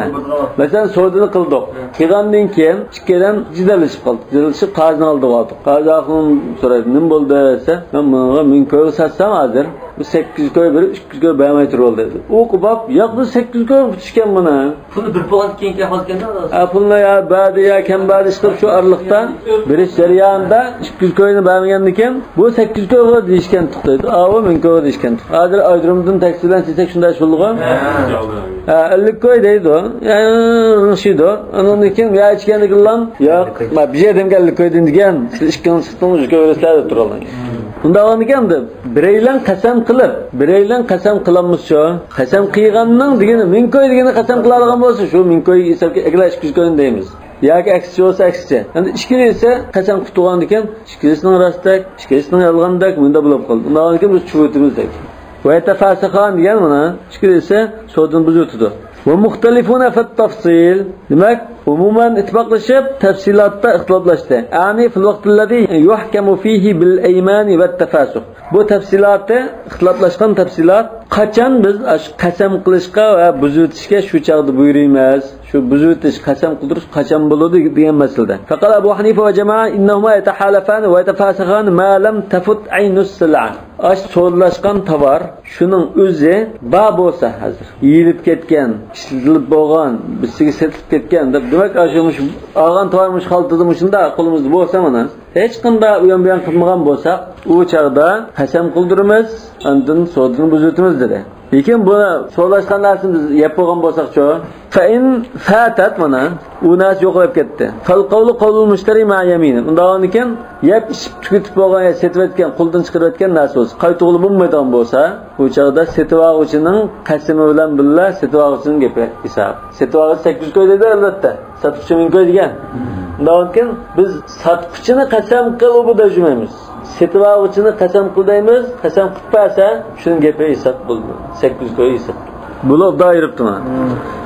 Masalan, savdoni qildik. Qilgandan keyin ikkidan jidalashib qoldi. Jidalashib qazni oldik. Qazi axun so'radi, "Nim bo'ldi?" desa, "Men bunga 1000 ko'y satsam hozir, bu 800 ko'y berib 200 ko'y bermay turib dedi." U qilib, "Yo'q, bu 800 ko'y bitishgan buni." Pulni bir bo'lgan keyin hozirganda pulni ya ba'di ya kam ba'di chiqib shu arliqda berish jarayonida 200 ko'yni bermagandan keyin bu 800 ko'y deyishgan tuqdi. Avo 1000 ko'y deyishgan. Hozir ayrimdan taksidan sizak shunday shulg'a. 50 ko'y deydi. Yani şeydi. Onun için ya içkenliklan yo'q, bir yerdan 50 ko'y degan, siz 200 ko'y versizlar turallar. Bunda olmagan deb bireylan qasam qilib, bireylan qasam qilamiz-ku. Qasam qilganning degani 1000 ko'y degani qasam qiladigan bo'lsa, shu 1000 ko'y hisobga eglash 200 ko'y deymiz. Yoki aksi bo'lsa aksicha. Endi ishkili esa qasam qilgan ekan, ishkilisining rostdak, ishkilisining yolg'ondak bunda bo'lib qoldi. Undan keyin biz chuvutimizdek. Va tafasiqan degan mana ishkili esa so'din buzutdi. Ve muhtelifune fet tafsil. Demek umuman ittifaqlashib tafsilotda ixtiloflashdi. Ani fil vaqtilladi yuhkamu fihi bil aymani ve tafasuq. Bu tafsilotda ixtiloflashgan tafsilot qachon biz qasam qilishga va buzutishga shu chaqda buyuramiz. Shu buzutish, qasam qildirish qachon bo'ladi degan masalada. Faqat Abu Hanifa va jamoa innahuma yatahalafan va yatafasaqan ma lam tafut aynus sil'a. So'rlashgan tovar shuning o'zi ba bo'lsa hozir yeyilib ketgan, ishlanib bo'lgan, bizga setilib ketgan deb demak ashumush olgan tovarmish xaltada shunda qo'limizda bo'lsa mana hech qanday uyon qilmagan bo'lsak, u chaqda qasam qildiramiz, undan so'dini buzutimiz dedi. Lekin buni so'rashgan narsamiz yeb qo'ygan bo'lsak-chi, fa in fatat mana u narsa yo'qolib ketdi. Fal qawlu qawlul mushtari ma yamin. Undan keyin yeb ichib tugitib bo'lgan, setayotgan, qo'ldan chiqarayotgan narsa bo'lsa, qaytug'li bo'lmaydigan bo'lsa, bu chog'da setibog'ichining qasami bilan billa setibog'ichining gapi hisob. Setibog'ich 800 ko'y dedi albatta. Sotuvchi 1000 ko'y degan. Undan keyin biz sotuvchini qasam qilib bu dajmaymiz. Setibog'ichini qasam qildaymiz, qasam qilib bersa, shuning gapi hisob bo'ldi. 800 ko'y hisob. Bular dairibdimi?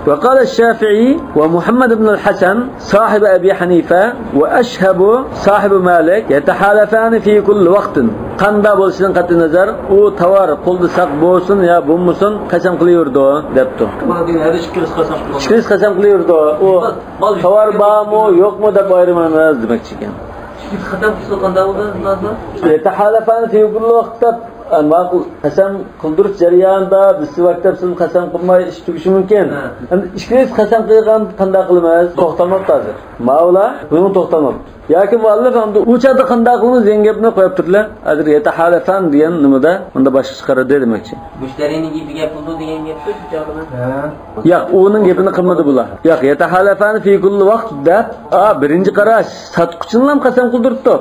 وقال الشافعي ومحمد بن الحسن صاحب أبي حنيفة وأشهب صاحب مالك يتحالفان في كل وقت qanda bo'lishidan qat'iy nazar u tovar qo'lda saq bo'lsin yo bo'lmasin qasam qilaverdi debdi. Ikkinchi qasam qilaverdi. U tovar bormi yo'qmi deb ayirmaymiz demoqchi ekan. Qasam qilsa qanday bo'ladi? Yatahalafan fi kulli vaqt ma'qul qasam qildirish jarayonida biz vaqtda siz qasam qilmay ish tugishi mumkin. Endi ikkinchi qasam qilgan qanday qilamiz? To'xtamabdi hozir. Mavla buni to'xtamabdi. Yoki muallif ham u chaqda qanday qilamiz degan gapni qo'yib turdilar. Hozir yatahalafan degan nimada unda boshqa chiqaradi demoqchi. Mushtarining gapiga pul degan gapni tushunadimi? Yo'q, uning gapini qilmadi bular. Yo'q, yatahalafan fi kulli vaqt deb birinchi qarash sotquchini ham qasam qildiribdi.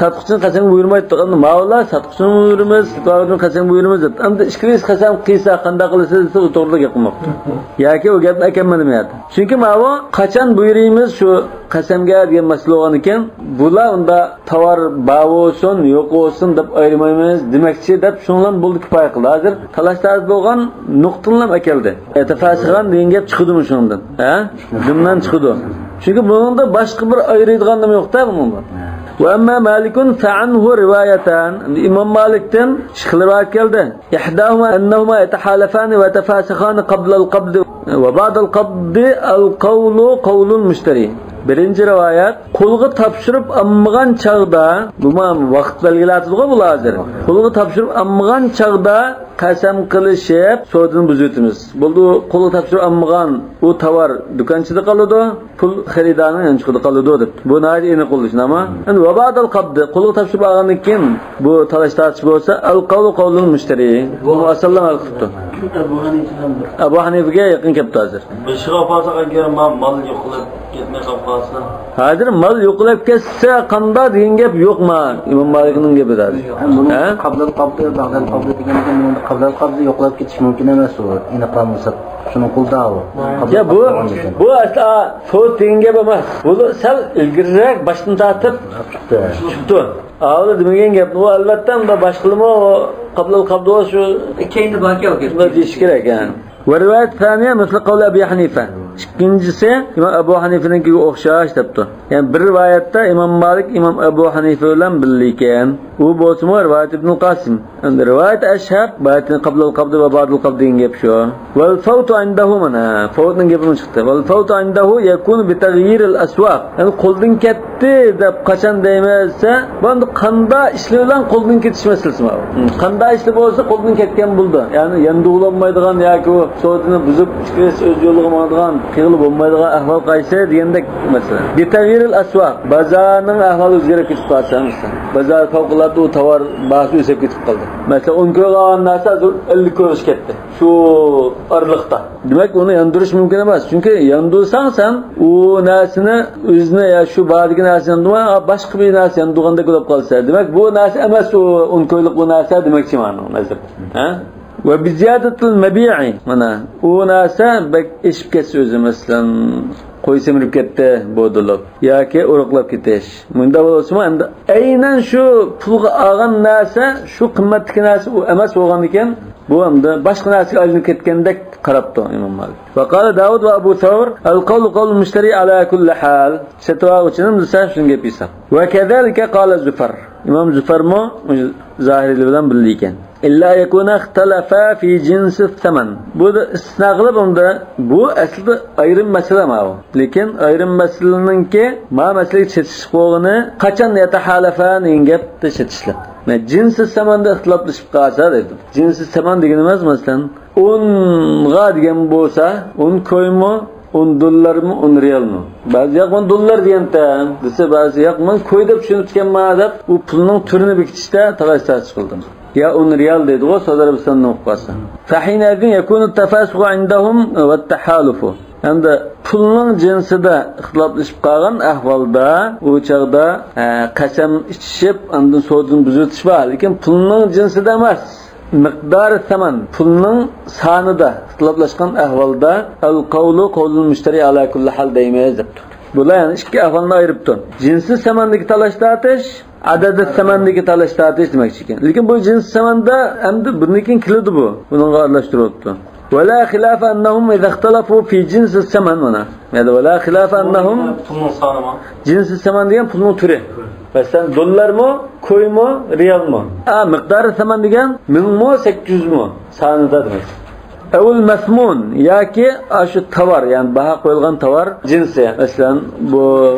Sotquchini qasam buyurmaydi. Endi mavla sotquchini buyurimiz, sotquchini qasam buyurimiz. Endi ikkinchi qasam qilsa qanday qilasiz desa u to'g'ri gap qilmoqdi. Yoki u gapni akammanmaydi. Chunki mavo qachon buyurimiz shu qasamga degan masala bo'lgan ekan, bular unda tovar bavosin, yo'q bo'lsin deb ayirmaymiz demoqchi deb shundan bo'ldi kifoya qildi. Hozir talashlar bo'lgan nuqtalar akeldi. Tafasirgan degan gap chiqdimi shundan? Ha? Dimdan chiqdi. Chunki bunda boshqa bir ayiradigan nima yo'q-da bunda. وأما مالك فعنه روايتان الإمام مالك شخلوات كالده إحداهما أنهما يتحالفان ويتفاسخان قبل القبض وبعد القبض القول قول المشتري. Birinci rivayet kulgu tapşırıp ammıgan çağda bu vaqt belgilatılğı bu lazır. Kulgu tapşırıp ammıgan çağda qasam qilishib sodini buzutimiz. Buldu kulgu tapşırıp ammıgan u tovar dukanchida qoladi, pul xaridarning yanchida qoladi deb. Bu naydi eni qilish nima? Endi va ba'dal qabd kulgu tapşırıp olgandan keyin bu talash tartib bo'lsa al qawlu qawlul mushtari. Bu asallam al qilibdi. Abu Hanifaga yaqin kelibdi hozir. Bishra fasaga ko'ra mal yo'qlab ketmay qolsa. Hozir mal yo'qlab ketsa qanday degan gap yo'qmi? Imom Malikning gapi dedi. Ha? Qablal qabd, ba'dal qabd degandan buni qablal qabd yo'qlab ketish mumkin emas u. Ina qilmasa shuni qo'ldavi. Ya bu asla so'z degan gap emas. Bu sal ilgariroq boshdan tortib chiqdi. Avval degan gap bu albatta unda boshqalimi qablal qabd shu keyingi banka o'tib deyish kerak yani. Ve rivayet thaniye مثل قول Ebu Hanife. İkincisi İmam Ebu Hanife'ninkiga o'xshash debdi. Yani bir rivayette İmam Malik İmam Ebu Hanife bilan birliken, u bo'lsa rivayet İbn Qasim. Endi rivayet Ashhab bayatni qabla al-qabd va ba'd al-qabd degan gap shu. Wal fawtu indahu mana. Fawtning gapini chiqdi. Wal fawtu indahu yakun bi taghyir al-aswaq. Yani qo'ldan ketdi deb qachon deymasa, bunda qanday ishlar bilan qo'ldan ketish masalasi bor. Qanday ishlar bo'lsa qo'ldan ketgan bo'ldi. Yani endi ulanmaydigan yoki sodini buzib chiqish o'z yo'liga boradigan, qiyilib bo'lmaydigan ahvol qaysi degandek masala. Bi taghyir al-aswaq. Bozorning ahvoli o'zgarib ketib qolsa, bozor favqulodda u tovar bahsi o'sib ketib qoldi. Mesela 10 ko'rgan narsa 50 ko'rish ketdi. Shu orliqda. Demak, uni yandirish mumkin emas. Chunki yandursang sen u narsani o'zini ya shu ba'dagi narsani yanduma, boshqa bir narsa yanduganda bo'lib qolsa, demak bu narsa emas u 10 ko'ylik bu narsa demakchi ma'no nazar. Ha? Ve bi ziyadatil mabi'i mana u narsa bak ishib ketsa o'zi masalan qo'y semirib ketdi bo'dilib yoki uruqlab ketish. Bunda bo'lsa endi aynan shu pulga olgan narsa shu qimmatli narsa u emas bo'lgan ekan, bu endi boshqa narsaga aylanib ketgandek qarabdi Imom Malik. Va qala Davud va Abu Thawr al-qawlu qawlul mushtari ala kulli hal. Shatva uchinim desa shunga pisab. Va kadalika qala Zufar. Imom Zufar mo zahirli bilan birlikan. İlla yakuna ikhtalafa fi jinsi thaman. Bu da istisna qilib unda bu aslida ayrim masala ma bu. Lekin ayrim masalaninki ma masalaga chetish qo'g'ini qachon yatahalafan deganda chetishlar. Men jinsi thamanda ixtiloflashib qolsa dedi. Jinsi thaman degan emas masalan 10 ga degan bo'lsa 10 ko'ymi 10 dollarmi 10 realmi? Ba'zi yoq 10 dollar deganda desa ba'zi yoq men ko'y deb tushunib ketganman deb u pulning turini bekitishda talashlar chiqildi. ya 10 riyal dedi o Suudi okuqası. Fahinadin yakunu tafasuqu indahum ve tahalufu. Hem de pulning jinsida ixtiloflashib qolgan ahvolda u chaqda qasam ichishib, undan so'dini buzitish bor, lekin pulning jinsida emas. Miqdar saman pulning sonida ixtiloflashgan ahvolda qawlul mushtari ala kulli hal deymiz debdi. Bular yani ikki ahvolni ayiribdi. Jinsiy samandagi talash tortish, adadi samandagi talash tortish demoqchi ekan. Lekin bu jinsiy samanda endi bunikin kilidi bu. Buni aralashtiribdi. ولا خلاف أنهم إذا اختلفوا في جنس الثمن هنا. يعني ولا خلاف أنهم جنس الثمن ديان pulun türü. Mesela dolar mı, koy mu, riyal mı? Miktarı zaman diyen 1000 mu, 800 mu? Sanıda demek. Evul mesmun ya ki şu tavar yani baha koyulgan tavar cinsi. Mesela bu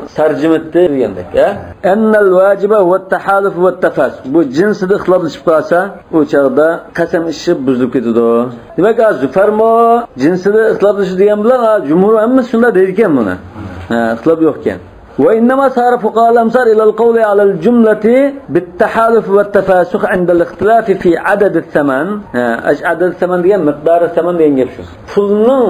sarcımetti diyendek ya. Ennel vacibe ve tahaluf ve tefas. Bu cinsi de ixtilaflaşıp kalsa o çağda kasem işi buzulup gidiyor. Demek ki züfer mu cinsi de ixtilaflaşıp diyen bilen cumhur emmi şunda deyken buna. İxtilaf yokken. وإنما صار فقهاء الأمصار إلى القول على الجملة بالتحالف والتفاسخ عند الاختلاف في عدد الثمن. عدد الثمن ديان مقدار الثمن ديان يفشو. Pulning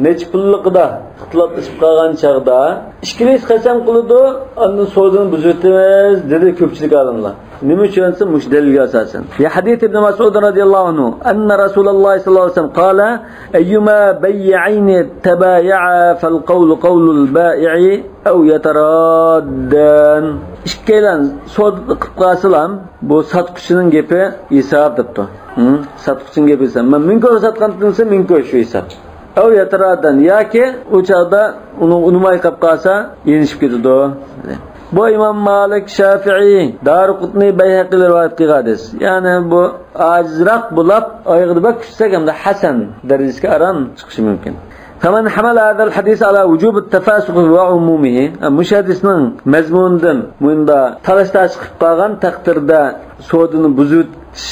neç pulliqida ixtiloflashib qolgan chaqda ishkilis qasam qiladi, uni so'zini buzitimiz dedi ko'pchilik olimlar. Nima uchunsa mush dalilga asosan. Ya hadis ibn Mas'ud radhiyallohu anhu anna Rasululloh sallallohu alayhi vasallam qala ayyuma bay'ayn tabaya'a fal qawlu qawlul ba'i'i aw yataraddan. İkkilan so'z qilib qolsalam bu sotquchining gapi hisob debdi. Sotquchining gapi esa men minko sotganimsa minko shu hisob. Aw yataraddan yoki u chaqda uni unumay qilib qolsa yenishib ketadi. Bu İmam Malik, Şafii, Daraqutni, Bayhaqi rivoyat qilgan hadis. Ya'ni bu ajizroq bo'lib, oyog'ida bak tushsak hamda hasan darajasiga aran chiqishi mumkin. Faman hamala hadal hadis ala wujub at-tafasuq wa umumihi. Mushadisning mazmunidan bunda talashda chiqib qolgan taqdirda so'dini buzitish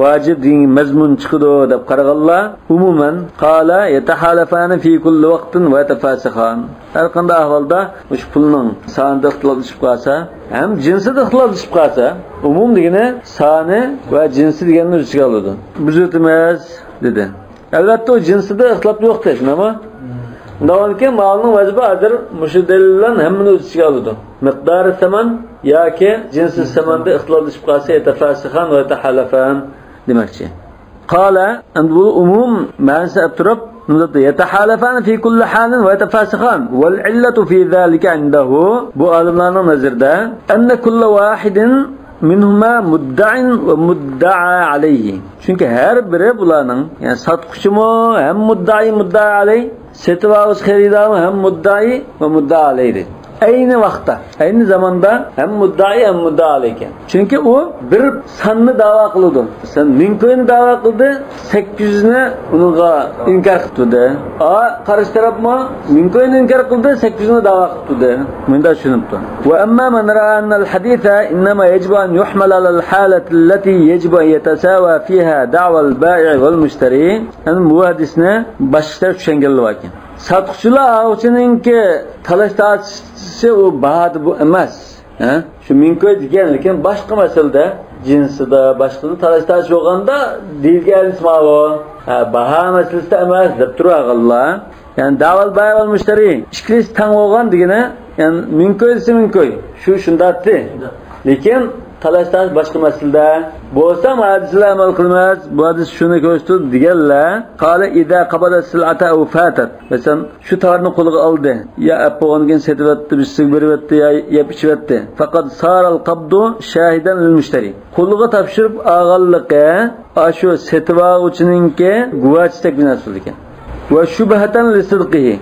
vacib degan mazmun chiqdi deb qaraganlar umuman qala yatahalafani fi kulli vaqtin va yatafasihan. Har qanday ahvolda ushbu pulning sonida ixtiloflashib qolsa, ham jinsida ixtiloflashib qolsa, umum degani soni va jinsi deganni o'z ichiga oladi. Buzitimiz dedi. Albatta o jinsida ixtilof yo'q deyapman. Davonki malning vajibi adir mushadillan hammani o'z ichiga oladi. Miqdori saman yoki jinsi samanda ixtiloflashib qolsa yatafasihan va yatahalafan demakchi. Qala and bu umum ma'nosi turib yatahalafan fi kulli halin va yatafasihan wal illatu fi zalika indahu bu olimlarning nazarida anna kullu wahidin minhuma mudda'in ve mudda'a alayhi. Çünkü her biri bularning yani satquchimi ham mudda'a alayhi, setvaus xaridami ham mudda'i ve mudda'a alayhi. Aynı vaqtda, aynı zamanda hem mudda'i hem mudda'a alayhi. Çünkü o bir sanni da'vo qildi. Sen 1000 ko'yni da'vo qildi, 800 ni unga inkor qildi. Qarshi tarafmi 1000 ko'yni inkor qildi, 800 ni da'vo qildi. Bunda tushunibdi. Wa amma man ra'a anna al-haditha inma yajibu an yuhmal ala al-halati allati yajibu an yatasawa fiha da'wa al-ba'i' wal-mushtari. Yani bu hadisni boshqa tushunganlar ekan. Satquchilar avchininki talash tortishisi u bahodi bu emas. Shu minkoy degan lekin boshqa masalada jinsida boshqa talash tortish bo'lganda deyilgan ismovo baho masalasida emas deb turganlar. Yani daval bayval mushtari ishkilis tang bo'lgan degani, yani minkoy desa minkoy. Shundaqdi. Lekin talash tortish boshqa masalada bo'lsa hadislar amal qilmas. Bu hadis shuni ko'rsatdi deganlar. Qala idza qabala sil'ata aw fatat. Masalan, shu tovarni qo'liga oldi. Ya apog'ongan setibdi, bisiga beribdi, ya yeb ichibdi. Faqat saral qabdu shahidan lil mushtari. Qo'liga topshirib olganligi shu setibog'uchininki guvochlik binosi ekan. Va shubhatan lisidqihi.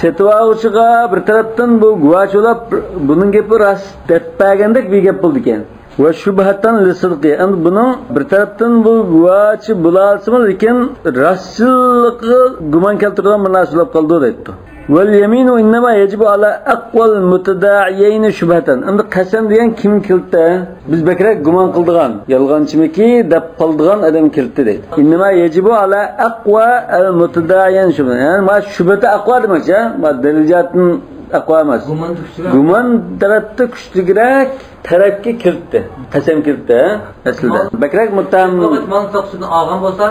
Setibog'uchiga bir tarafdan bu guvoch bo'lib, buning gapi rost deb bergandek bir gap bo'ldi ekan. Ve şubhatan lisidqi. Yani bunun bir taraftan bu guvaçı bulalsın lekin rastçılığı guman keltirgan bir narsa bo'lib qoldi deydi. Vel yeminu innama yajibu ala aqwal mutada'iyin shubhatan. Endi qasam degan kim kiltdi? Biz bekrak guman qildigan, yolg'onchimiki deb qoldigan odam kiltdi deydi. Innama yajibu ala aqwa al mutada'iyin shubhatan. Yani ma shubhata aqwa demakchi, ma daliliyatning aqvo emas. Gumon tarafda kuchliroq tarafga kiritdi. Qasam kiritdi aslida. Bakrak muttaham man soqsini olgan bo'lsa,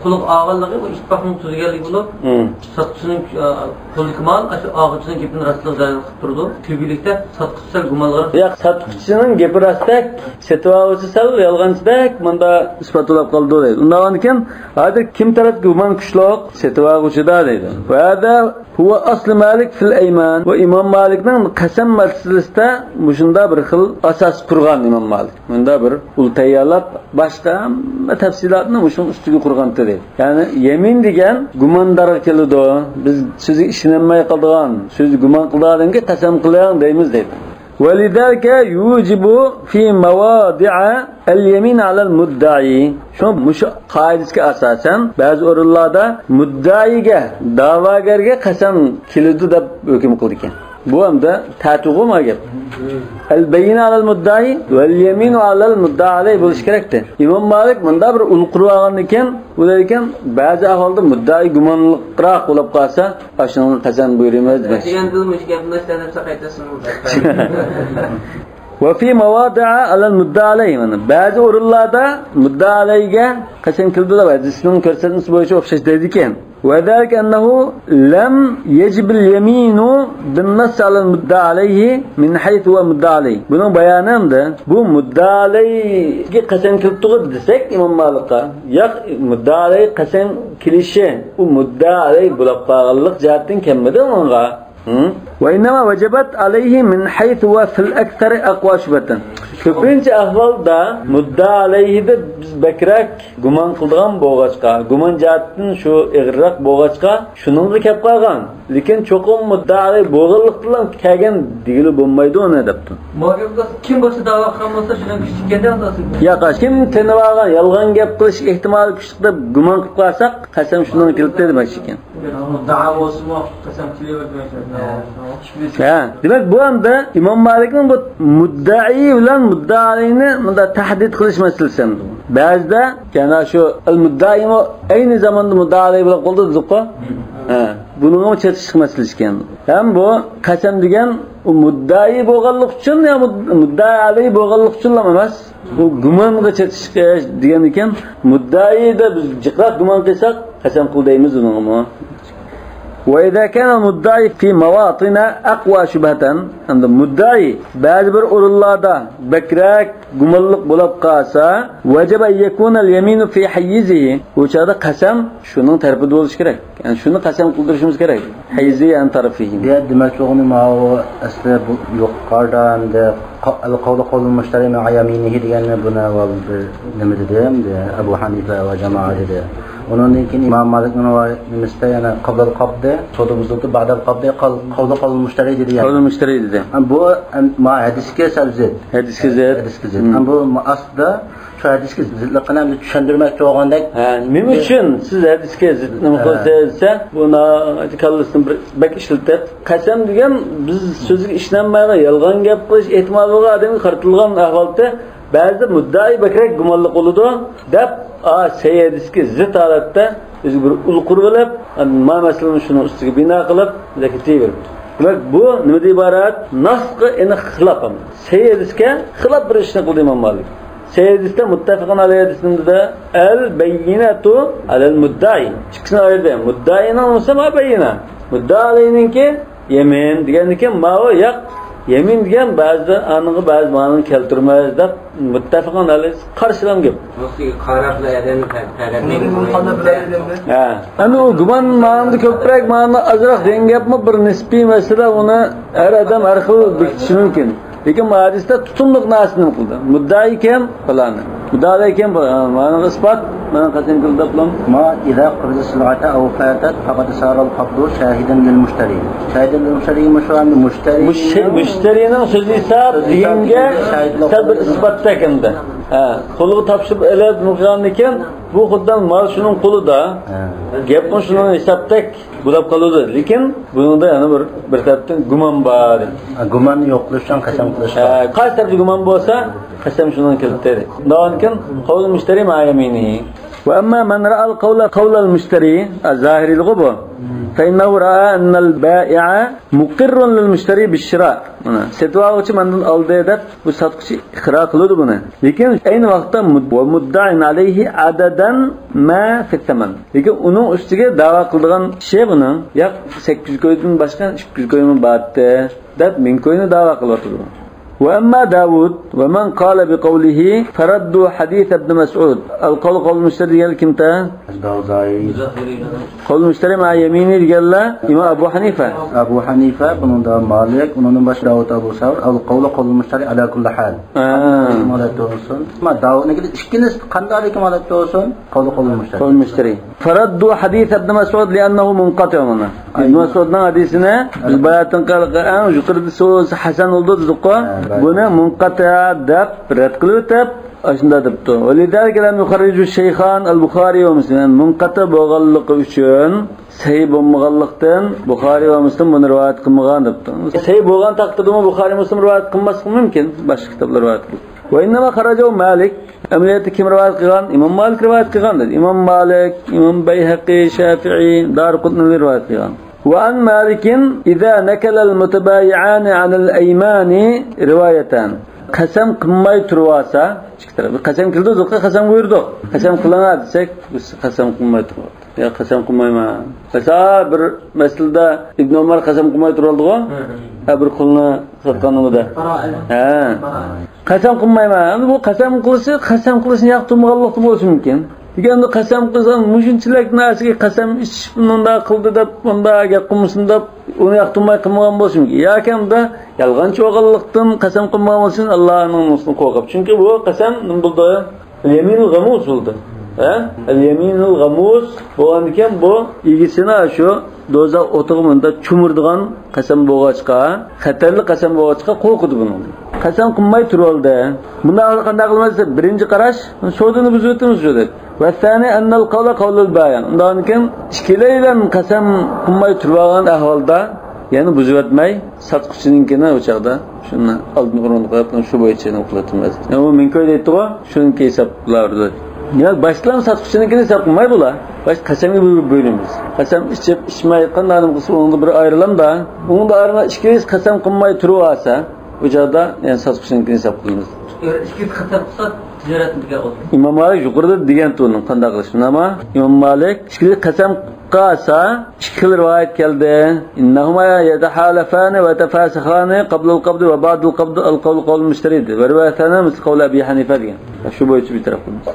quliq olganligi bu ittifoqning tuzganligi bo'lib, sotqichining qo'liki mal shu og'ichining gapini rostlik qilib turdi. Ko'pchilikda sotqichlar gumonlar. Yo'q, sotqichining gapi rostlik, setvochi sal yolg'onchidak bunda isbotlab qoldi deydi. Undan keyin hozir kim tarafga gumon kuchliq setvochida deydi. Va hada huwa asl Malik fil ayman va Imom Malikning qasam masalasida mushunda bir xil asos qurgan Imom Malik. Bunda bir ul tayyorlab boshqa tafsilotni mushun ustiga qurgan deydi. Ya'ni yemin degan gumondarga keladi. Biz sizni ishonmay qolgan, sizni gumon qilganingga qasam qiling deymiz deydi. ولذلك يوجب في مواضع اليمين على المدعي. Şu qoidaga asosan ba'zi o'rinlarda muddaiyga, da'vogarga qasam keladi deb hukm qildi ekan. Bu hamda ta'tuqma gap. El-bayina alal-mudda'i vel-yeminu alal-mudda'i alayhi bo'lish kerakdi. Imom Malik bunda bir ul qurgan ekan, u ekan ba'zi ahvolda mudda'i gumonliqroq bo'lib qolsa, ashuni qasam buyuramiz demak. Degan dilmish gapni islanib qaytasin. Ve fi mawadi'a alal-mudda'i alayhi. Ba'zi o'rinlarda mudda'i alayga qasam keldi deb hadisning ko'rsatmasi bo'yicha o'xshash deydi ekan. وذلك أنه لم يجب اليمين بالنص على المدعى عليه من حيث هو مدعى عليه. Bunun bayanında bu mudda'a alayga qasam keltirdi desek İmam Malik'a ya mudda'a alayga qasam kelishi u mudda'a alayh bo'lib qolganlik jihatdan kelmadi unga. وإنما وجبت عليه من حيث هو في الأكثر أقوى شبهة. Ko'pincha ahvolda mudda'a alayhida biz bakrak gumon qilgan bo'g'achqa, gumon jihatdan shu ig'roq bo'g'achqa shuningga kelib qolgan. Lekin cho'qim mudda'a alayh bo'g'inlik bilan kelgan degili bo'lmaydi uni debdi. Muhabbat kim bo'lsa da'vo qilgan bo'lsa shundan kuchli keladi. Yo'q, kim tinib olgan yolg'on gap qilish ehtimoli kuchli deb gumon qilib qolsak, qasam shundan kelibdi demak ekan. Mudda'a bo'lsa qasam kelavermaydi. Ha, demak bu hamda Imom Malikning bu mudda'i bilan muddaa'ini bunda tahdid qilish masalasi. Ba'zida yana shu al-mudda'i ayni zamonda mudda'i bilan qo'lda dedik-ku. Ha, buning ham chetishlik masalasi ekan. Ham bu qasam degan u mudda'i bo'lganlik uchun ya mudda'i alayh bo'lganlik uchun emas. Bu gumonga chetish degan ekan. Mudda'ida biz jiqroq gumon qilsak, qasam qildaymiz uni. وإذا كان المدعي في مواطن أقوى شبهة عند المدعي بعد بر الله دا بكراك جملق بلاب قاسا وجب أن يكون اليمين في حيزه وشهذا قسم شنو تربي دولش كراك يعني شنو قسم قدرش مش كراك حيزه عن طرفه ديت دمشقوني ما هو أسباب يقاردا عند القول قول المشتري مع يمينه ديان بنا وبنمدهم أبو حنيفة وجماعة ده onun için İmam Malik'in o yani qabl al-qabd, çoğumuzda ba'd al-qabd qawl al-mushtari dedi yani. Qawl al-mushtari dedi. Bu ma hadisga sabzet. Hadisga zet. Bu aslında şu hadisga zitliqini tushundirmoqchi bo'lgandek. Nima uchun siz hadisga zitni qo'ysangiz, buni kallasini bak ishlatib, qasam degan biz so'zga ishlanmaydi, yolg'on gap qilish ehtimoli bor odamga qaritilgan ahvolda ba'zi mudda'i bakrak gumonliq bo'ladi deb seyediski zıt holatda o'zi bir ul qurib, ma masalan shuni ustiga bino qilib zakativer. Demak bu nima deb iborat? Nasqi ina xilaf. Seyedisga xilaf bir ishni qildi Imom Malik. Seyedisda muttafiqun alayhisida al-bayyinatu alal-mudda'i. Ikkisini ayirdi. Mudda'ining musamma bayyina. Mudda'ininki yemin deganiki ma o yo'q. Yemin degan ba'zi aniqi ba'zi ma'noni keltirmaydi deb muttafiqun alayhi qarshilam gap. Musiga qarabla adamni Ha, ana u gumon ma'noni ko'proq ma'noni azroq degan gapmi bir nisbiy masala uni har odam har xil bekitishi mumkin. Lekin hadisda tutumliq narsani qildi. Mudda'i kim falani. Mudda'i kim ma'noni isbot, mana qasam qildi bilan ma idza qurza sil'ata aw fatat faqad sara al-qabdu shahidan lil-mushtari. Shahidan lil-mushtari mashru'an mushtari. Mushtarining so'zi esa dinga sabr isbotda kimda. Ha, qo'lga topshirib elab nurgan ekan, bu xuddan mal shuning qo'lida. Gap shuning hisobdak bo'lib qoladi. Lekin bunda yana bir tarafdan gumon bor. Gumon yo'qlashdan qasam qilish. Qaysi tarafda gumon bo'lsa, qasam shundan keltiradi. Lekin qo'l mushtari ma yamini. Wa amma man ra'a al-qawla qawl al-mushtari az-zahiri al-ghub. فإنه رأى أن البائع مقر للمشتري بالشراء. Setuvchi mendan oldi deb bu sotuvchi iqror qiladi buni. Lekin ayni vaqtda mudda'in alayhi adadan ma fi thaman. Lekin uning ustiga da'vo qilgan kishi buni yo'q 800 ko'ydan boshqa 200 ko'ymi batdi deb 1000 ko'yni da'vo qilyapti. وأما داود ومن قال بقوله فردوا حديث ابن مسعود القول قول المشتري الكمتا قول المشتري مع يمينه قال إمام أبو حنيفة بن مالك ونن باش داود أبو ثور القول قول المشتري على كل حال مالك توصل ما داود نقول إشكنس قندارك مالك توصل قول المشتري فردوا حديث ابن مسعود لأنه منقطع منه ابن مسعود حديثنا البيات قال ذكرت سوز حسن ولد زقا buni munqata deb rad qilib o'tib ashunda debdi. Validalik lam yukharriju shaykhan al-Bukhari va Muslim. Munqata bo'lganligi uchun sahih bo'lmaganlikdan Bukhari va Muslim buni rivoyat qilmagan debdi. Sahih bo'lgan taqdirda Bukhari Muslim rivoyat qilmasligi mumkin, boshqa kitoblar rivoyat qildi. Va innama kharaja Malik amaliyati kim rivoyat qilgan? Imom Malik rivoyat qilgan dedi. Imom Malik, Imom Bayhaqi, Shafi'i, Darqutni rivoyat qilgan. وعن مالك إذا نكل المتبايعان عن الأيمان روايتان قسم قمay turvasa qasam qildi zo'qa qasam buyurdi qasam qilana desak biz qasam qilmay turadi ya qasam qilmayman mesela bir masalada ibn Umar qasam qilmay turaldi-ku bir qulni sotganimda qasam qilmayman bu qasam qilishni yoqtirmaganlik bo'lishi mumkin. Deganda qasam qilsam mushunchilik narsaga qasam ichib bunda qildi deb bunda gap qilmasin deb uni yoqtirmay qilmagan bo'lishi mumkin. Yo'kanda yolg'onchi bo'lganlikdan qasam qilmagan bo'lsin Allohning nusini qo'rqib. Chunki bu qasam nima bo'ldi? Yaminul ghamus bo'ldi. Al-yaminul ghamus bo'lgandan bu igisini shu do'zax o'tig'imda chumirdigan qasam bo'lg'achqa, xatarli qasam bo'lg'achqa qo'rqidi buni. Qasam qilmay turoldi. Bunda qanday qilmasa birinchi qarash so'dini buzib o'tamiz deb. Va thani annal qawla qawlul bayan. Undan keyin ikkilaydan qasam qilmay turgan ahvolda, ya'ni buzib o'tmay sotquchininkini o'chaqda shuni oldin o'ringa qo'yib shu bo'yicha qilatimiz. U menkoy deydi-ku, shuni hisoblardi. Ya başlam sotquchininkini hisob qilmay bo'la. Baş qasamga bölümüz. Qasam ichib ichmay qandanim qilsa unda bir ayrilamda, unda ayrına ikkinchi qasam qilmay turib olsa bu joyda yani sotquchininkini hisob qilamiz. Ikkinchi qasam qilsa tijoratga o'tadi. Imom Malik yuqorida degan to'ning qanday qilish? Nima? Imom Malik ikkinchi qasam qilsa ikki rivoyat keldi. Innahuma yatahalafani va tafasikhani qabla al-qabd va ba'd al-qabd al-qawl qawl mushtarid. Va rivoyatana misl qawl Abi Hanifa degan. Shu bo'yicha bir taraf qilamiz.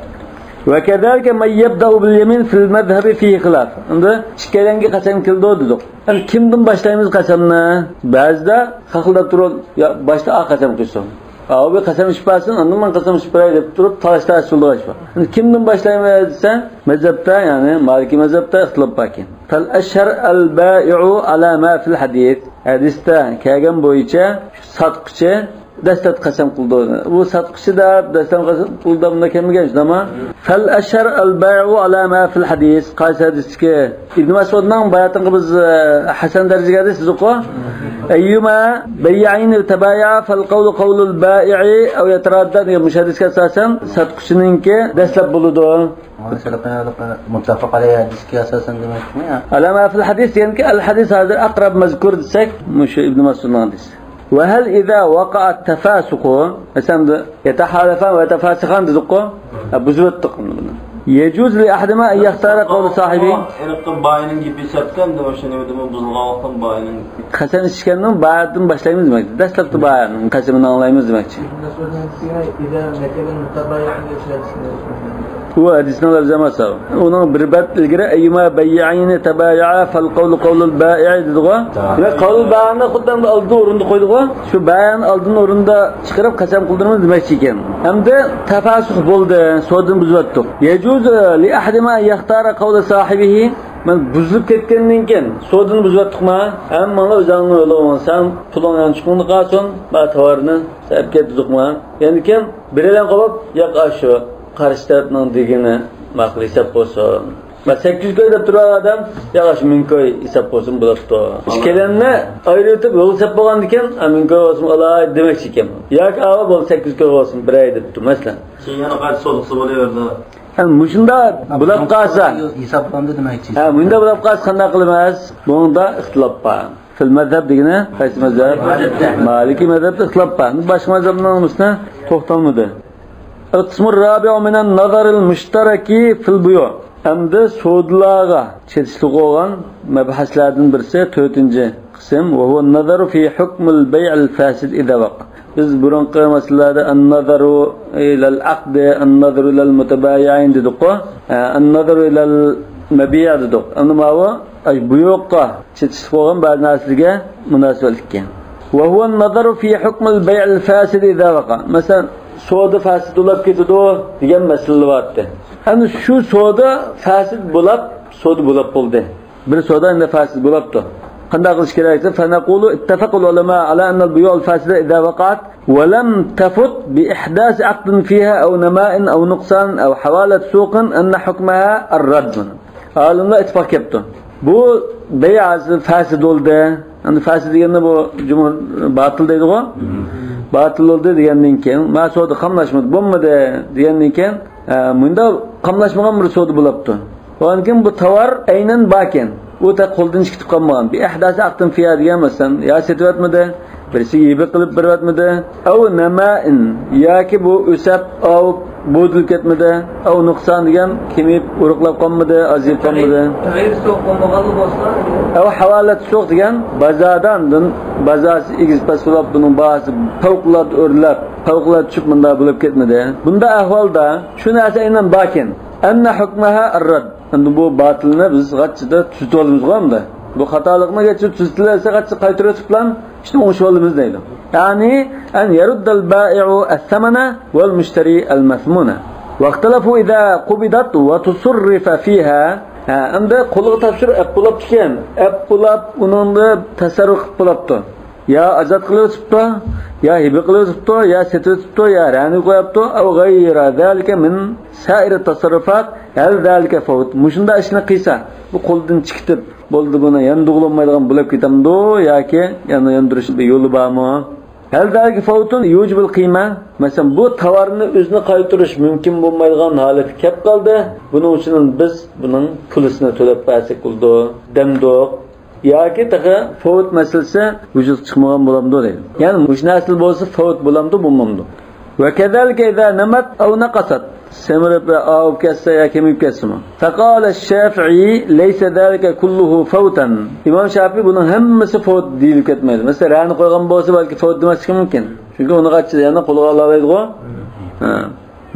وكذلك من يبدأ باليمين في المذهب فيه خلاف. Unda ikkilangi qasam kildi dedik. Yani kimdan boshlaymiz qasamni? Ba'zida xaqildab turib, ya boshda a qasam qilsin. Abi qasam ishpasin, undan men qasam ishpiray deb turib talashda yo'lda ishpa. Yani kimdan boshlaymiz desa, mazhabda, ya'ni Maliki mazhabda ixtilof bor ekan. Fal ashhar al-bai'u ala ma fil hadith. Hadisda kelgan bo'yicha sotquchi dastat qasam qildi. Bu sotquchida dastam qasam qildi bunda kelmagan nima? Fal ashar al-bay'u ala ma fil hadis. Qaysi hadisga Ibn Mas'udning bayatini biz Hasan darajaga siz-ku. Ayyuma bay'ain tabay'a fal qawlu qawlul ba'i'i aw yataraddad mushahadisga asosan sotquchininki dastlab bo'ladi. متفق عليه hadisga asosan demakmi? Ala ma fil hadis yani al-hadis hozir aqrab mazkur desak, mush Ibn Mas'udning hadisi. وهل إذا وقع التفاسق مثلا يتحالفان ويتفاسقان ذقوا بزوت تقنون يجوز لأحدهما أن يختار قول صاحبه Enaqdan bayının gibi satkan da başını ödeme buzulğanlıqdan bayının qasam ichgandan bayatdan boshlaymiz demak. Dastlabki bayatning qasamini anglaymiz demakchi. Bu hadisning lafzamasi. Uning bir bat ilgari ayyuma bay'ayni tabay'a fal qawlu qawlul ba'i' dediga. Va qawl ba'ni xuddan oldi o'rinda qo'ydiga. Shu bayan oldin o'rinda chiqarib qasam qildirmiz demakchi ekan. Hamda tafasuh bo'ldi, so'din buzatdik. Yajuz li ahadima yaxtara qawla sahibihi. Men buzilib ketgandan keyin so'dini buzatdikmi? Hamma o'zingni yo'lig'in, sen pulingdan chiqindi qolsin, va tovarni sab ketdikmi? Endi kim bilan qolib, yo'q shu qarshi tarafning degini maqli hisob bo'lsin. Va 800 ko'y deb turgan odam yog'och 1000 ko'y hisob bo'lsin bo'libdi. Ishkelanni ayirib yo'l hisob bo'lgan ekan, 1000 ko'y bo'lsin olay demakchi ekan. Yo'q ava bo'l 800 ko'y bo'lsin bir ay debdi masalan. Keyin yana qayta so'liqsa bo'laverdi. Yani muşunda bulab qalsa, hisoblanadi demakchi. ha, bunda bulab qalsa qanday qilamiz? Bunda ixtilof bor. Fil mazhab degani qaysi mazhab? Maliki mazhabda ixtilof bor. Boshqa mazhabning ustida to'xtalmadi. Al-qismu ar-rabi'u min an-nazar al-mushtarak fil buyu'. Hamda sodlarga chetishli bo'lgan mabhaslardan birisi 4-qism va huwa an-nazaru fi hukm al-bay' al-fasid idha waqa. Biz burunqi masalada an-nazaru ila al-aqd, an-nazaru ila al-mutabayi'in dedik. An-nazaru ila al-mabi' dedik. Ammo bu yo'qqa chetishli bo'lgan ba'zi narsalarga munosabatli ekan. Va huwa an-nazaru fi hukm al-bay' al-fasid idha waqa. Masalan, soda fasid bo'lib ketadi degan masala bordi. Hani şu soda fasid bo'lib bo'ldi. Bir soda endi fasid bo'libdi. Qanday qilish kerak desa, fanaqulu ittafaqul ulama ala anna al-buyu' al-fasida idha waqa'at wa lam tafut bi ihdas 'aqdin fiha aw nama'in aw nuqsan aw hawalat suqin anna hukmaha ar-radd. Olimlar ittifoq qilibdi. Bu bay'asi fasid bo'ldi. Endi fasid deganda bu jumhur batil deydi-ku. Batil bo'ldi degandan keyin, "Ma soda qamlashmadi, bo'lmadi" degandan keyin bunda qamlashmagan bir soda bo'libdi. Lekin bu tovar aynan baken. U ta qo'ldan chiqib qolmagan. Bi ihdasi aqtin fiya degan masalan, ya setyapmidi? Birisi yibi qilib beryapmidi? Aw nama'in yoki bu o'sab av bo'dil ketmidi? Aw nuqson degan kemib uruqlab qolmadi, azib qolmadi. Tag'ir so'q bo'lmaganli bo'lsa, aw havolat so'q degan bazadan bazasi egiz pasulab buning bahsi favqulod o'rlab favqulod tushib bunda bo'lib ketmadi. Bunda ahvolda shu narsa aynan bakin. Anna hukmaha ar-rad. Endi bu batilni biz g'achchida tuzib olamiz hamda. Bu xatolikni g'achchida tuzitilsa g'achchi qaytarib bilan ishni o'ngishib olamiz deydi. Ya'ni an yaruddal bai'u as-samana wal mushtari al-mathmuna. Vaqtalafu idza qubidat wa tusarrifa fiha. Endi qo'lga topshirib bo'lib ekan, bo'lib uningni tasarruf qilib bo'libdi. Ya azat qilibdi, ya hiba qilibdi, ya setibdi, ya rani qo'yibdi, aw g'ayra zalika min sa'ir at-tasarrufat, hal zalika fawt. Mushunda ishni qilsa, bu qo'ldan chiqib bo'ldi buni yanduqlanmaydigan bo'lib ketamdi yoki yana yandirish bir yo'li bormi? Hal zalika fawtun yujibul qiyma. Masalan, bu tovarni o'zini qaytarish mumkin bo'lmaydigan holat kelib qoldi. Buning uchun biz buning pulisini to'lab bersak bo'ldi. Damdoq yoki taqa fawt masalasi vujud chiqmagan bo'lamdi deydi. Ya'ni mush nasl bo'lsa fawt bo'lamdi, bo'lmamdi. Va kazalika idza namat aw naqasat semirib aw kassa yoki kemib kassimi. Faqala ash-Shafi'i laysa zalika kulluhu fawtan. Imom Shafi'i buning hammasi fawt deyilib ketmaydi. Masalan, rani qo'ygan bo'lsa balki fawt demasligi mumkin. Chunki uni qachida yana qo'lga olmaydi-ku.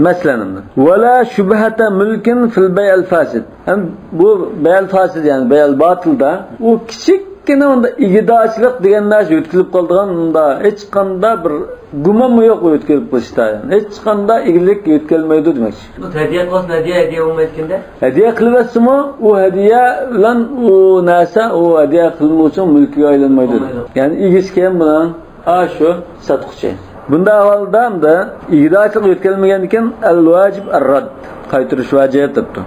Masalan, wala shubhata mulkin fil bay'al fasid. Ham bu bay'al fasid yani bay'al batilda u kichikkina unda igidachilik degan narsa o'tkazib qoldigan unda hech qanday bir gumonmi yo'q o'tkazib qo'yishda. Hech qanday igilik o'tkazilmaydi demakchi. bu hadiya qilsa hadiya bo'lmaydikanda. Hadiya qilyapsizmi? U hadiya bilan u narsa u hadiya qilmoqchi mulkiga aylanmaydi. Ya'ni igisi kim bilan shu sotquchi. Bunda avvalda hamda igdachilik o'tkazilmagan ekan al-vajib ar-rad, qaytarish vajib debdi.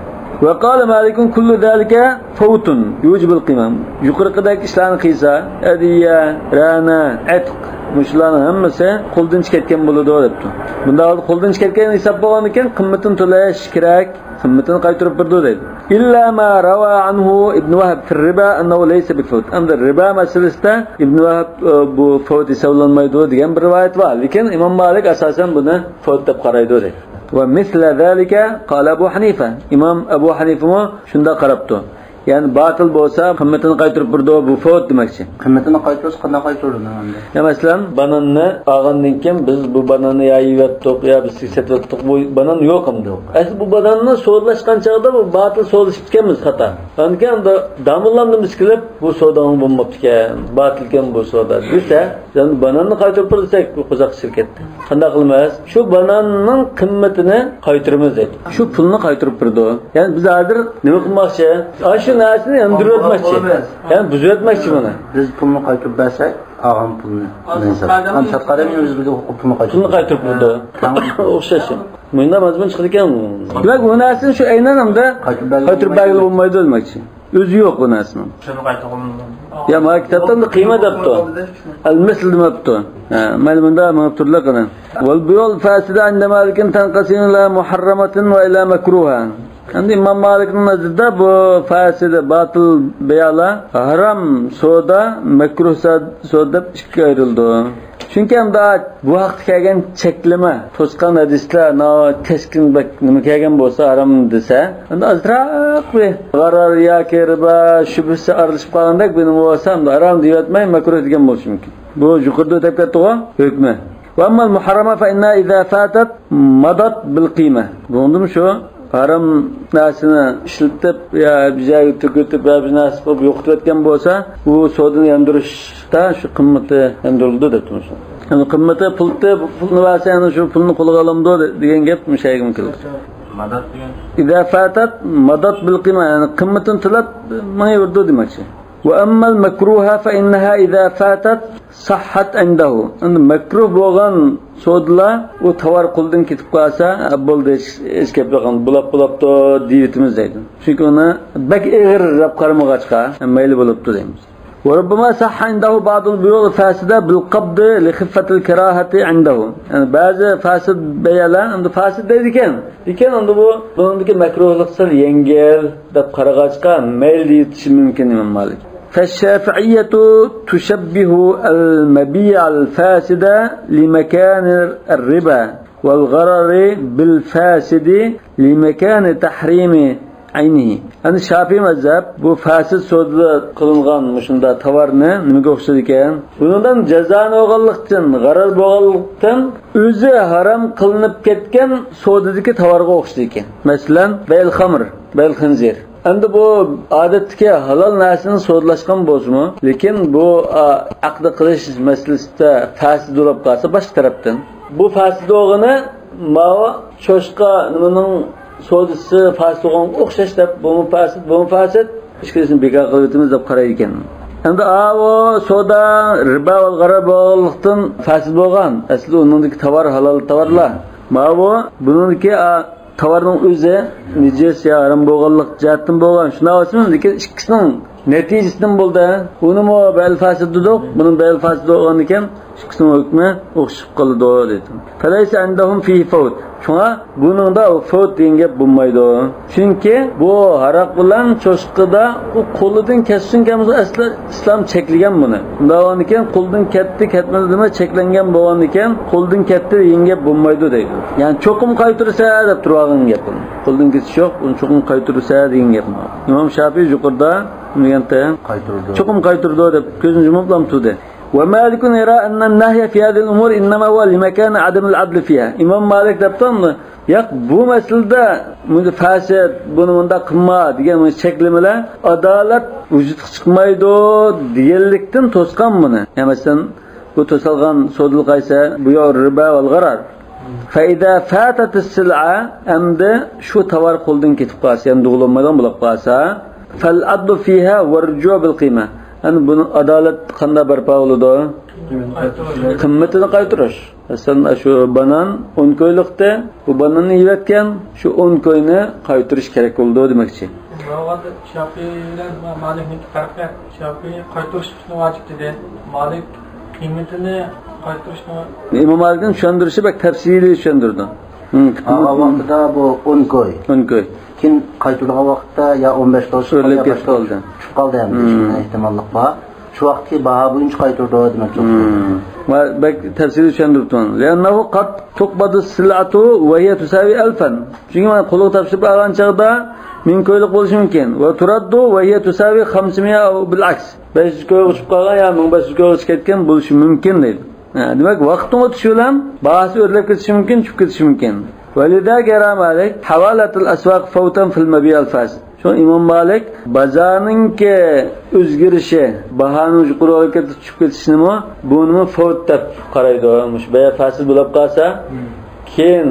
Va qala malikun kullu zalika fawtun yujibul qimam. Yuqoridagi ishlarni qilsa, hadiya, rana, atq mushlarning hammasi qo'ldan chiqayotgan bo'ladi debdi. Bunda qo'ldan chiqayotgan hisob bo'lgan ekan qimmatini to'lash kerak, qimmatini qaytarib berdi deydi. İlla ma rawa anhu Ibn Wahb fi riba annahu laysa bi fawt. Amda riba masalasida Ibn Wahb bu fawt hisoblanmaydi degan bir rivoyat bor. Lekin Imom Malik asosan buni fawt deb qaraydi deydi. Va misla zalika qala Abu Hanifa. Imom Abu Hanifa mo shunda qarabdi. Yani batil bo'lsa qimmatini qaytarib berdi, bu fawt demakchi. Qimmatini qaytarish qanday qaytariladi endi? Ya masalan, bananni olgandan keyin biz bu bananni yeyib ya biz setib bu banan yo'q endi. Asli bu bananni so'zlashgan chog'da bu batil so'zlashib ketganmiz xato. Endi endi damullanimiz kelib bu savdoning bo'lmabdi ekan, batil ekan bu savdo desa, yani bananni qaytarib bersak bu qo'zaq shirkatda. Qanday qilamiz? Shu bananning qimmatini qaytaramiz deydi. Shu pulni qaytarib berdi. Yani biz hozir nima qilmoqchi? Shu narsani yandirib o'tmoqchi. Yani buzib o'tmoqchi buni. Biz pulni qaytarib bersak, og'am pulni. Ham sotqarami o'zimizga pulni qaytarib berdi. O'xshash. Menda mazmun chiqdi ekan. Ular bu narsani shu aynan hamda qaytarib bergili bo'lmaydi demoqchi. Özü yok bu narsanın. Şunu qayta qo'llandim. Ya ma kitaptan da qiyma debdi. Al-misl debdi. Mana bunda ma'turliqini. Wal buyul fasida inda malikin tanqasim ila muharramatin wa ila makruha. Endi İmam Malik'in nazarında bu fasida batıl beyalar haram soda makruh soda ikkiga ayrıldı. Çünkü hem daha bu vaqtga kelgan cheklama to'sqan hadislar keskin nima kelgan bo'lsa haram desa, endi azroq bir g'arar yoki riba shubhasi aralashib qolgandek buni bo'lsam haram deyotmay makruh degan bo'lishi mumkin. Bu yuqorida deb ketdi-ku hukmi. Va ammal muharrama fa inna idza fatat madat bil qiyma. Bundum shu haram narsani ishlatib yo bizaga to'kitib yo bir narsa qilib yo'qotayotgan bo'lsa, bu sodini yondirishda shu qimmati yondirildi deb turishdi. Yani qimmati pulni versa yani shu pulni qo'lga olamdi degan gap mushayga mumkin. Madat degan. Idza fatat madat bil qima, yani qimmatini tilab menga berdi demoqchi. Wa amma al makruha fa innaha idza fatat sahhat indahu. Endi makruh bo'lgan sodlar u tovar qo'ldan ketib qolsa, bo'ldi hech gap yo'q, bulab deyitimiz deydi. Chunki uni bak ig'ir deb qaramag'achqa mayli bo'libdi deymiz. وربما صح عنده بعض البيوع الفاسدة بالقبض لخفة الكراهة عنده. Yani bazı fasid beyalar, endi fasid deydi ekan endi buniki makruhliksa yengil deb qarag'achqa mayl deyitishi mumkin İmam Malik. فالشافعية تشبه المبيع الفاسد لمكان الربا والغرر بالفاسد لمكان تحريم ayni. Yani Şafii mezhep bu fasid sodda qilingan shunda tovarni nimaga o'xshaydi ekan? Bundan jazoni olganlikdan, g'arar bo'lganlikdan o'zi haram qilinib ketgan soddadagi tovarga o'xshaydi ekan. Masalan, bayl xamr, bayl xinzir. Endi bu odatdagi halol narsani sodlashgan bo'lsa-mu, lekin bu aqd qilish masalasida fasid bo'lib qolsa boshqa tarafdan. Bu fasid o'g'ini ma'va cho'shqa nimaning sodisi fasid bo'lgan o'xshash deb bu fasid ishkilsini bekor qilib deb qaraydi ekan. Endi o soda riba va g'arar bo'lganlikdan fasid bo'lgan. Asli uningdagi tovar halol tovarlar. Ma'vo buningki tovarning o'zi najis yo harom bo'lganlik jihatdan bo'lgan. Shunday bo'lsa, lekin ikkisining natijasidan bo'ldi. Uni mo bel fasid dedik, buning bel fasid bo'lgan ekan, ikkisining hukmi o'xshab qoldi dedi. Falaysa indahum fi fawt. Şuna bunun da fawt degan gap bo'lmaydi. Chunki bu haraq bilan cho'shqida u qo'lidan kessingan asli islom cheklagan buni. Undan ekan qo'ldan ketmadi nima cheklangan bo'lgan ekan, qo'ldan ketdi degan gap bo'lmaydi deydi. Ya'ni cho'qim qaytirsa deb turgan gap. Qo'ldan ketish yo'q, uni cho'qim qaytirsa degan gap. Imom Shafiy yuqorida deganda qaytirdi. Cho'qim qaytirdi deb ko'zini yumib lamtudi. ومالك يرى أن النهي في هذه الأمور إنما هو لمكان عدم العدل فيها. İmam Malik deptanmı? Ya bu meselede fasid, bunu bunda kılma diyen çeklemeler adalet vücut çıkmaydı diyelikten toskan bunu. Yani mesela bu tosalgan sodul kaysa bu ya riba vel garar. فإذا فاتت السلعة أمد شو توار قلدن كتب قاسي أمد غلومدان بلق قاسا فالعدل فيها والرجوع بالقيمة. Yani bunun adalet qanday barpo bo'ladi? Qimmatini qaytirish. Masalan, shu banan 10 ko'ylikda bu bananni yeyotgan, shu 10 ko'yni qaytirish kerak bo'ldi demoqchi. Vaqt Shafi'dan Malikning farqi, Shafi'i qaytirishni vojib dedi. Malik qiymatini qaytirishni. İmam Malikning tushundirishi bak tafsili tushundirdi. Vaqtida bu 10 ko'y. 10 ko'y. Keyin qaytirgan vaqtda ya 15 to'sh o'rlab ketib qoldi. Chiqib qoldi ham shunday ehtimollik bor. Shu vaqtki baho bo'yicha qaytirdi demoqchi. Va bak tafsiri tushundirdim. Li'annahu qad tuqbadu sil'atu wa hiya tusawi 1000. Chunki men qo'lga topshirib olgan chaqda 1000 ko'ylik bo'lishi mumkin. Va turaddu wa hiya tusawi 500 bil aks. 500 ko'y chiqib qolgan ya 1500 ko'y chiqib ketgan bo'lishi mumkin deydi. Demak, vaqtning o'tishi bilan bahosi o'rlab ketishi mumkin, tushib ketishi mumkin. ولذا جرى مالك حوالة الأسواق فوتا في المبيع الفاسد. Şu İmam Malik bazarning ki o'zgarishi, bahoning yuqori harakatga tushib ketishini buni fawt deb qaraydi. Mush baya fasid bo'lib qolsa, keyin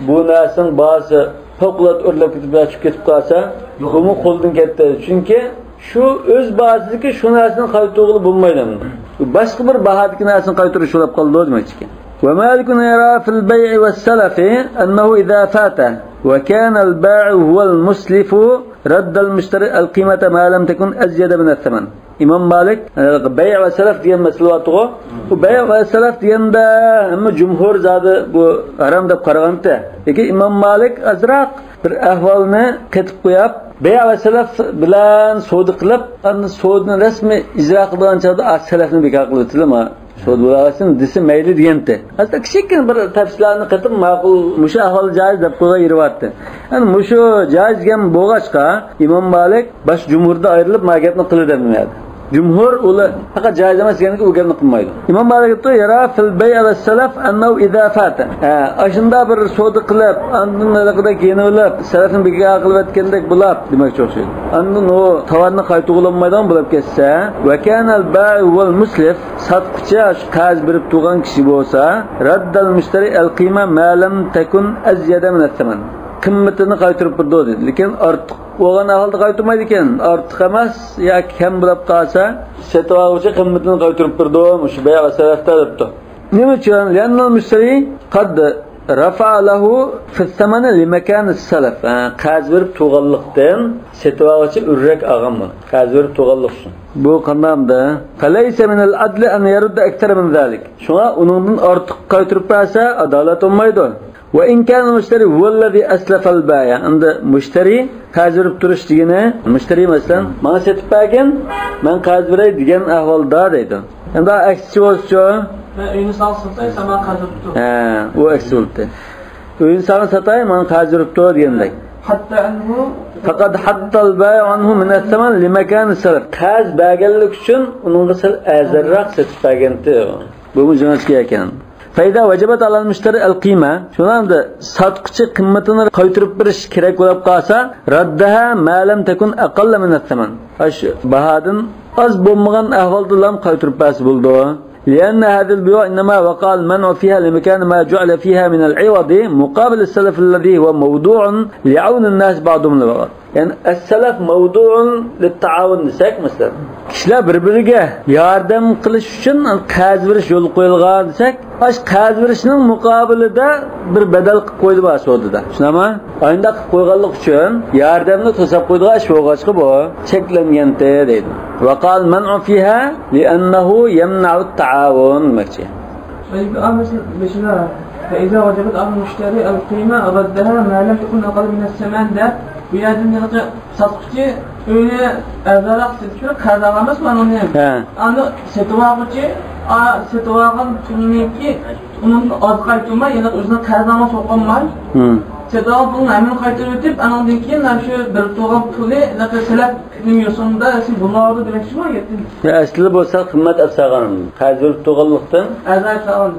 bu narsaning bahosi favqulodda o'rlab ketib qolsa, buni qo'ldan ketdi. Chunki shu o'z bahosidagi shu narsani qaytarib bo'lmaydi. Boshqa bir bahodagi narsani qaytarish bo'lib qoldi demoqchi. ومالك يرى في البيع والسلف أنه إذا فات وكان البائع هو المسلف raddal mushtari al-qimata ma lam takun azyada min ath-thaman. İmam Malik bay' ve salaf degan masala var. Bu bay' ve salaf deganda hamma jumhur zodi bu harom deb qaraganda, lekin İmam Malik azroq bir ahvolni qetib qo'yib, bay' ve salaf bilan savdo qilib, ana savdoni rasmiy ijro qilgan chog'da as-salafni bekor qilib o'tildimi? Savdo bo'lasin desa mayli deganda. Aslida kichikkin bir tafsillarni qatib ma'qul mushu ahvol joiz deb qo'ygan yuribdi. Ana mushu joiz degan bo'lg'achqa İmam Malik bosh jumhurda ayrilib ma gapni qildi demaydi. Jumhur ular faqat joiz emas deganiga u gapni qilmaydi. İmam Malik aytdi, "Yara fil bay' va salaf annahu idza fata." Ashunda bir savdo qilib, andin naqada keyin olib, salafni bekor qilib o'tgandek bo'lib, demakchi o'xshaydi. Andin u tovarni qaytug'ilmaydigan bo'lib ketsa, va kana al-bay' wal muslif sotqichi qarz berib turgan kishi bo'lsa, raddal mushtari al-qima ma lam takun azyada min ath-thaman. Qimmatini qaytarib turdi dedi. Lekin ortiq bo'lgan ahvolda qaytarmaydi ekan. Ortiq emas, yo kam bo'lib qolsa, sotuvchi qimmatini qaytarib turdi, shu bay' va salafda debdi. Nima uchun? Li'annal mushtari qad rafa'a lahu fi ath-thaman li makan as-salaf. Qarz berib turganlikdan sotuvchi urrak olgan bu. Qarz berib turganliksin. Bu qandamda falaysa min al-adl an yarudda akthar min zalik. Shuna uningdan ortiq qaytarib bersa adolat olmaydi. Ve in kana mushtari huvallazi aslafa al-bay'. Anda mushtari qarz berib turish degani, mushtari masalan, "Men sotib bergan, men qarz beray" degan ahvolda deydi. Endi aksi bo'lsa, uyni sotay, sen qarz berib tur. u aksi bo'ldi. Uyni sotay, men qarz berib tur degandek. Hatta anhu faqat hatta al-bay' anhu min ath-thaman li makan as-salaf. Qarz berganlik uchun uningga sal azarroq sotib bergandi. Bu mujozga ekan. Fayda vajibat alal mushtari al-qima. Shunanda sotqichi qimmatini qaytarib berish kerak bo'lib qolsa, raddaha ma lam takun aqalla min ath-thaman. Ash bahadin az bo'lmagan ahvolda ham qaytarib bersa bo'ldi. لأن هذه البيوع إنما وقع المنع فيها لمكان ما جعل فيها من العوض مقابل السلف الذي هو موضوع لعون الناس بعضهم لبعض. Yani es-selef mevdu'un lit-taawun desek mesela. Kişiler birbiriga yardım qilish uchun qarz berish yo'l qo'yilgan desek, ash qarz berishning muqobilida bir badal qilib qo'ydi bu sodada. Tushunami? Ayında qilib qo'yganlik uchun yordamni to'sab qo'ydigan ish bo'lg'achqa bu cheklangan deydi. Va qal man'u fiha li'annahu yamna'u at-taawun demakchi. فإذا وجبت على المشتري القيمة ردها ما لم تكن أقل من الثمن ده bu yerden yanıcı satıcı öyle azalak satıyor, kazanamaz mı onu? Anı satuvağın pulunki onun az kaytılma ya da özüne kazanma sokulmaz. Satuvağın pulunu hemen kaytırıp ötüp anından keyin şu bir tuğan pulu ne selef dünyasında siz bunları demek için mi gittin? Ya aslında bu sak kıymet efsaganım. Kazır tuğanlıktan. Azal.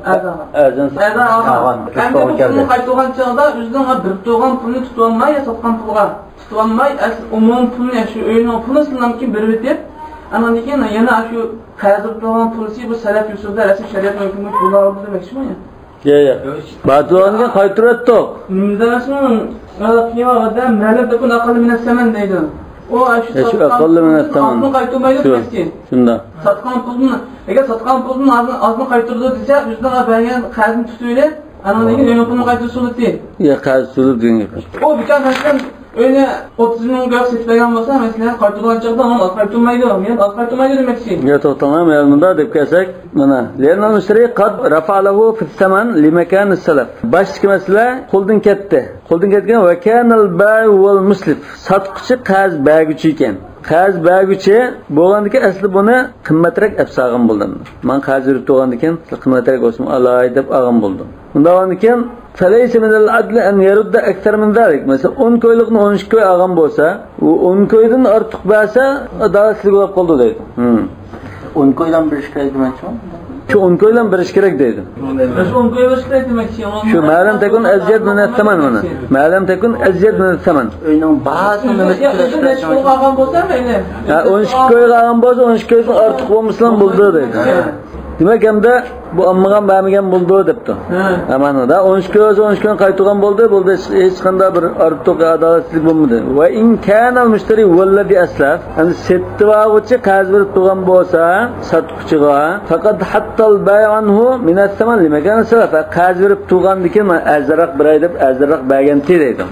Hem de bu pulunu kaytılgan çağda özünden bir tuğan pulunu tutulanmay ya satkan pulga. Tutulanmay umum pulunu ya şu öğünün pulunu sınırlam ki bir bitip anından keyin yana şu kazır tuğan pulusu bu selef Yusuf'da resim şeriat hükümü bunları demek için mi ya? Ya. Batılanga qaytırıttık. Nimdasının qiyma vada ma'lum takun aqall min as-saman deydi. O şu aqall min as-saman. Azını qaytırmaydı demek. Shunda. Satqan pulni, agar satqan pulni azını qaytırdı desa, bizden bergan qarzini tutuyla, anandan keyin yana pulni qaytirib değil. Ya qarz sulib degan. O bikan hasan öyle 30 ming gap setmagan bo'lsa, masalan, qaytirgan chaqda onu qaytirmaydi, men qaytirmaydi demakchi. Ya to'xtamam, yanında deb kelsak, mana Le'anna mushtari qad rafa'ahu fi ath-thaman li makan as-salaf. Boshqa masala qo'ldan ketdi. Qo'ldan ketgan va kana al-bay' wal muslif. Sotqichi qarz berguchi ekan. Qarz berguchi bo'lgandiki asli buni qimmatroq afsag'im bo'ldim. Men qarz berib turgan ekan, qimmatroq olsin alay deb olgan bo'ldim. Undan keyin فليس من العدل أن يرد أكثر من ذلك. مثلا 10 koyluqni 12 koy algan bo'lsa, u 10 koydan ortiq bersa, adolatli bo'lib qoldi deydi. 10 koydan berish kerak demakchi. Şu 10 koydan berish kerak deydi. Biz 10 koy berish kerak demakchi. Şu ma'lum takun azyad min ath-thaman mana. Ma'lum takun azyad min ath-thaman. Uyning bahasini nima qilish kerak? Olgan bo'lsa mayli. 12 koy algan bo'lsa, 12 koydan ortiq bo'lmasa bo'ldi deydi. Demak hamda bu ammagan bermagan bo'ldi debdi. Amanada 13 kun qaytgan bo'ldi hech qanday bir ortiq adolatsizlik bo'lmadi. Va in kana mushtari vallazi aslaf, yani settivachi qarz berib turgan bo'lsa, sotuvchiga faqat hattal bay'anhu min as-saman limakan salafa qarz berib turgandikin azroq biray deb azroq bergan deydi.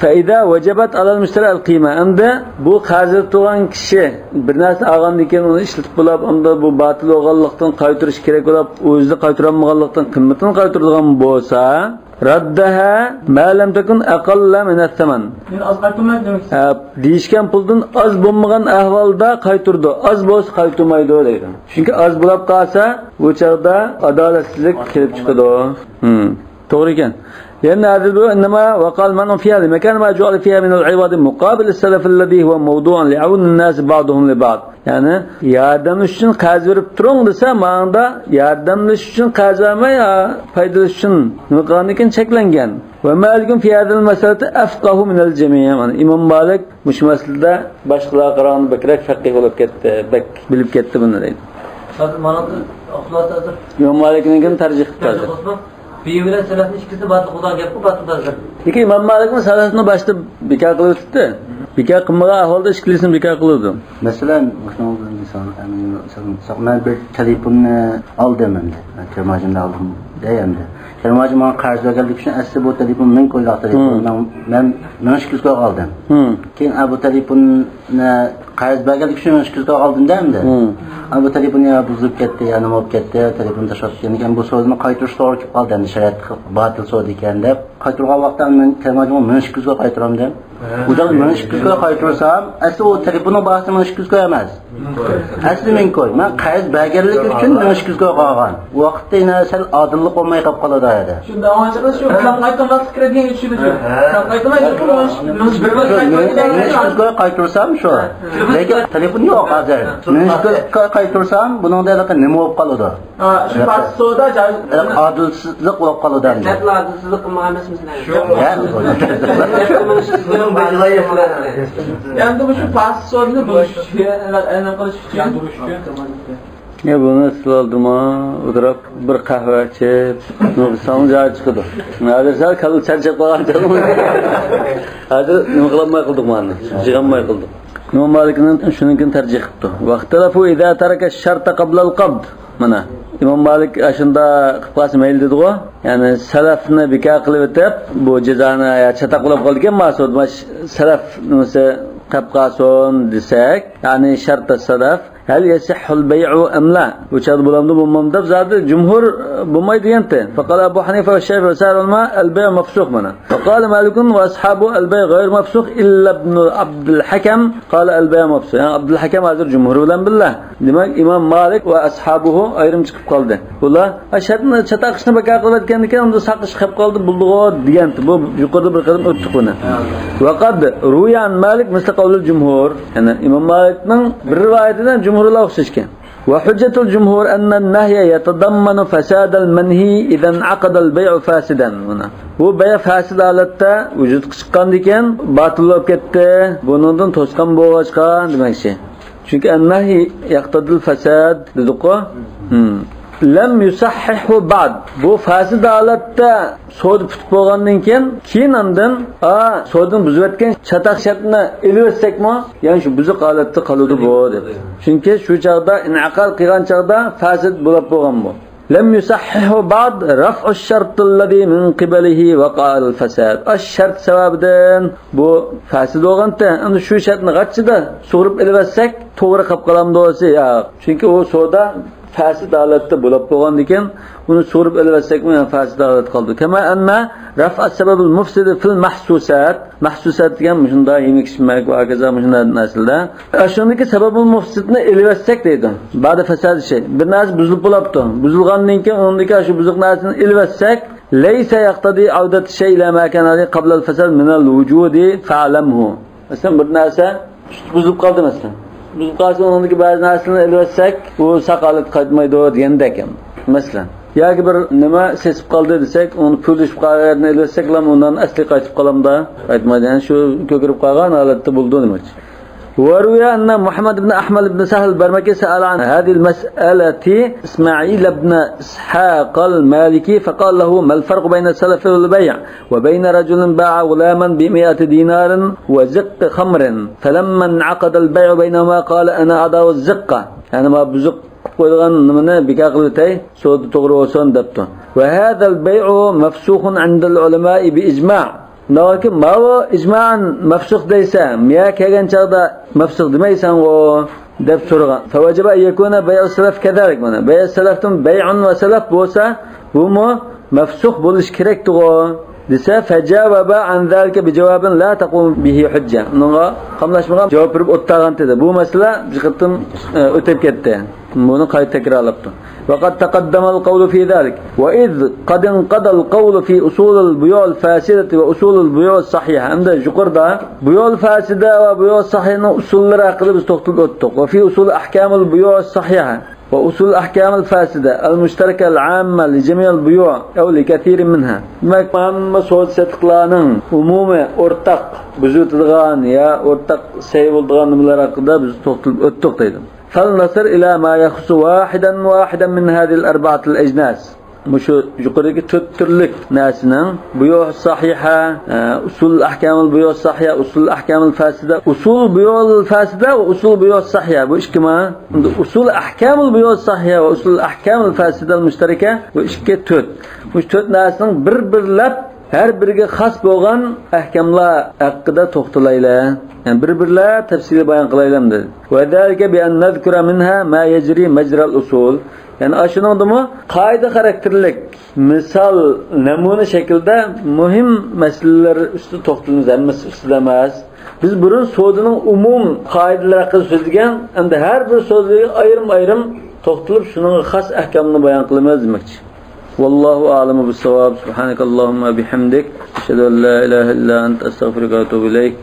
Fa ida wajabat alal mushtari al-qiyma, endi bu qarz berib turgan kishi bir narsa olgandikin uni ishlatib bo'lib, unda bu batil bo'lganlikdan qaytarish kerak bo'lib, o'zi qaytarolmaganlikdan qimmatini qaytaradigan bo'lsa, raddaha ma lam takun aqalla min as-saman. Yani az qaytarmaydi demek. Deyishgan puldan az bo'lmagan ahvolda qaytardi. Az bo'lsa qaytarmaydi deydi. Chunki az bo'lib qolsa, bu chaqda adolatsizlik kelib chiqadi. To'g'ri ekan. لأن هذا إنما وقال من في هذا المكان ما جعل فيها من العوض مقابل السلف الذي هو موضوع لعون الناس بعضهم لبعض. Yani yardımlaş için qarz verip turun desa, manda yardımlaş için qarz vermay, faydalaş için nima qilganikin cheklangan. Va Malikun fi hadhihi al-masalati afqahu min al-jami'. Yani İmam Malik mush masalada boshqalar qaraganda bakrak faqih bo'lib ketdi, bilib ketdi buni deydi. Hozir mana bu axloqlar İmam Malikning tarjih qildi. Birbirine selefin ikisi batıl Xudo gapı batıldadır. Lekin İmam Malikning salasini boshida bekor qilib o'tdi. Bekor qilmagan ahvolda ishkilisini bekor qildi. Masalan, men bir telefonni oldim endi. Termajimda oldim deyamdi. Termajim bana qarz berganlik uchun asli bu telefon men qo'ygan telefon. Men 1200 ga oldim. Keyin bu telefonni qarz berganlik uchun 1200 ga oldim demdi. Bu telefon ya buzib ketdi, ya nima bo'lib ketdi, telefon tashlab ketgan. Bu so'zni qaytarish to'g'ri kelib qoldi endi, shariat batil so'z ekan deb. Qaytargan vaqtda men termajimni 1200 ga qaytaram dem. Bu da 1200 ga qaytarsam, asli o telefonning bahsi 1200 ga emas. Asli men qo'y. Men qarz berganlik uchun 1200 ga qolgan. Bu vaqtda yana sal odillik bo'lmay qolib qoladi edi. Shunda o'yinchilar shu kam qaytarmaslik kerak degan tushunadi shu. Kam qaytarmaydi, 1200 ga qaytarsam shu. Lekin telefon yo'q hozir. 1200 ga qaytarsam, buning da nima bo'lib qoladi? Shu pasoda odilsizlik bo'lib qoladi endi. Adilsizlik qilmagan emasmizlar. Endi bu shu passodni bo'lishga aniq qilish uchun Ya bunu sıvaldırma, oturup bir kahve içip, nursanın cağı çıkıdı. Hadi sen kalı çarçak falan canım. Hadi nurlanmaya kıldık mı anne? Çıkanmaya kıldık. İmam Malik'in şununkini tercih etti. Vaktalafu idâ tereke şarta qablal qabd. Mana. İmam Malik aşında qıpqası meyil dedi o. Yani salafni bekor qilib o'tib, bu jazoni chataq qilib qolgan mas'ud. Salaf nimasi qilib qolsin desak, ya'ni shart salaf hal yasihhul bay'u am la? Bu chad bo'lamdi bo'lmamda zodi jumhur bo'lmaydi endi. Faqat Abu Hanifa va Shafi'i saralma al-bay' mafsuq mana. Faqala Malik va ashabu al-bay' ghayr mafsuq illa ibn Abdul Hakam qala al-bay' mafsuq. Yani Abdul Hakam hozir jumhur bilan billah. Demak İmam Malik va ashabuhu ayrim chiqib qoldi. Ular ashatni chataqishni bekor qilayotgan ekan, unda saqish qilib qoldi, buldig'o degandi. Bu yuqorida bir qadam o'tdik buni. Vaqad ruyan Malik misli qawlul jumhur. Yani İmam Malikning bir rivoyatidan jumhurlar o'xshashgan. وحجة الجمهور أن النهي يتضمن فساد المنهي إذا انعقد البيع فاسدا. Bu bey fasid holatda vujud chiqqandikan, batil bo'lib ketdi. Bundan to'sqan bo'lgan demakchi. Chunki an-nahy yaqtadil fasad dediq-ku. Lam yusahhihu ba'd. Bu fasid holatda so'd tutib bo'lgandan keyin andan so'dni buzib o'tgan chataq shartni ilib o'tsakmi, ya'ni shu buzuq holatda qoladi bu dedi. Chunki shu chaqda inaqal qilgan chaqda fasid bo'lib bo'lgan bu. Lam yusahhihu ba'd raf'u ash-shart alladhi min qiblihi waqa'a al-fasad. Ash-shart sababidan bu fasid bo'lganda, endi shu shartni g'achchida sug'urib ilib o'tsak, to'g'ri qilib qolamdi o'zi ya. Chunki u so'da fasid holatda bo'lib bo'lgan ekan, uni so'rib ilvatsakmi, fasid holat qoldi. Kama anna raf'a sababul mufsid fil mahsusat. Mahsusat degan shunda yemek-ichmak va hokazo shunday naslda. Shundaki sababul mufsidni ilvatsak deydi. Ba'da fasad shay. Bir narsa buzilib bo'libdi. Buzilgandan keyin undagi shu buzuq narsani ilvatsak, laysa yaqtadi avdat shay ila ma kana qabla al-fasad min al-wujudi fa'lamhu. Masalan bir narsa buzilib qoldi masalan. Biz qasonundagi ba'zi narsalarni ilvatsak, bu saqolat qaytmaydi deganda ekan. Masalan, yoki bir nima sesib qoldi desak, uni pulishib qolganini ilvatsak, undan asli qaytib qolamda, qaytmaydi. Yani shu ko'kirib qolgan holatda bo'ldi demoqchi. وروي أن محمد بن أحمد بن سهل البرمكي سأل عن هذه المسألة إسماعيل بن إسحاق المالكي فقال له ما الفرق بين السلف والبيع وبين رجل باع غلاما ب100 دينار وزق خمر فلما انعقد البيع بينهما قال أنا أضع الزقة يعني ما بزق qo'ygan nimani bekor qilib o'tay so'di to'g'ri bo'lsin debdi va hadal bay'u mafsuhun 'inda al-ulama'i bi ijma' Naki mavu icma'an mafsuh deysa miya kelgan chaqda mafsuh demaysan o deb so'ragan fa vajaba yakuna bay'u salaf kadalik mana bay'u salafdan bay'un va salaf bo'lsa bu mafsuh bo'lish kerakdi o desa fajavaba an zalika bi javabin la taqum bihi hujja unga qamlashmagan javob berib o'tgan dedi bu masala jiqatim o'tib ketdi buni qayta takrorlabdi وقد تقدم القول في ذلك وإذ قد انقضى القول في أصول البيوع الفاسدة وأصول البيوع الصحيحة عند جقردا بيوع الفاسدة وبيوع الصحيحة أصول راقلب استقطب أتق وفي أصول أحكام البيوع الصحيحة وأصول الأحكام الفاسدة المشتركة العامة لجميع البيوع أو لكثير منها ما كان مسؤول ستقلانن عموما أرتق بزوت الغان يا أرتق سيول الغان من الراقدة بزوت أتق فلنصر إلى ما يخص واحدا من هذه الأربعة الأجناس مش يقولك تترلك ناسنا بيوع الصحيحة أصول الأحكام البيوع الصحيحة أصول الأحكام الفاسدة أصول البيوع الفاسدة وأصول البيوع الصحيحة وإيش كمان أصول أحكام البيوع الصحيحة وأصول الأحكام الفاسدة المشتركة وإيش كتوت مش توت ناسنا برلب her biriga xas bo'lgan ahkamlar haqida to'xtalaylar. Yani bir-birlar tafsili bayon qilaylam dedi. Va zalika bi an nazkura minha ma yajri majra al-usul. Yani ashuningdimi qoida xarakterlik misol namuna shaklda muhim masalalar ustida to'xtalamiz, hammasi ustida emas. Biz burun so'zining umum qoidalari haqida so'zlagan, endi har bir so'zga ayrim to'xtalib shuning xas ahkamini bayon qilamiz demoqchi. والله أعلم بالصواب سبحانك اللهم بحمدك أشهد أن لا إله إلا أنت أستغفرك وأتوب إليك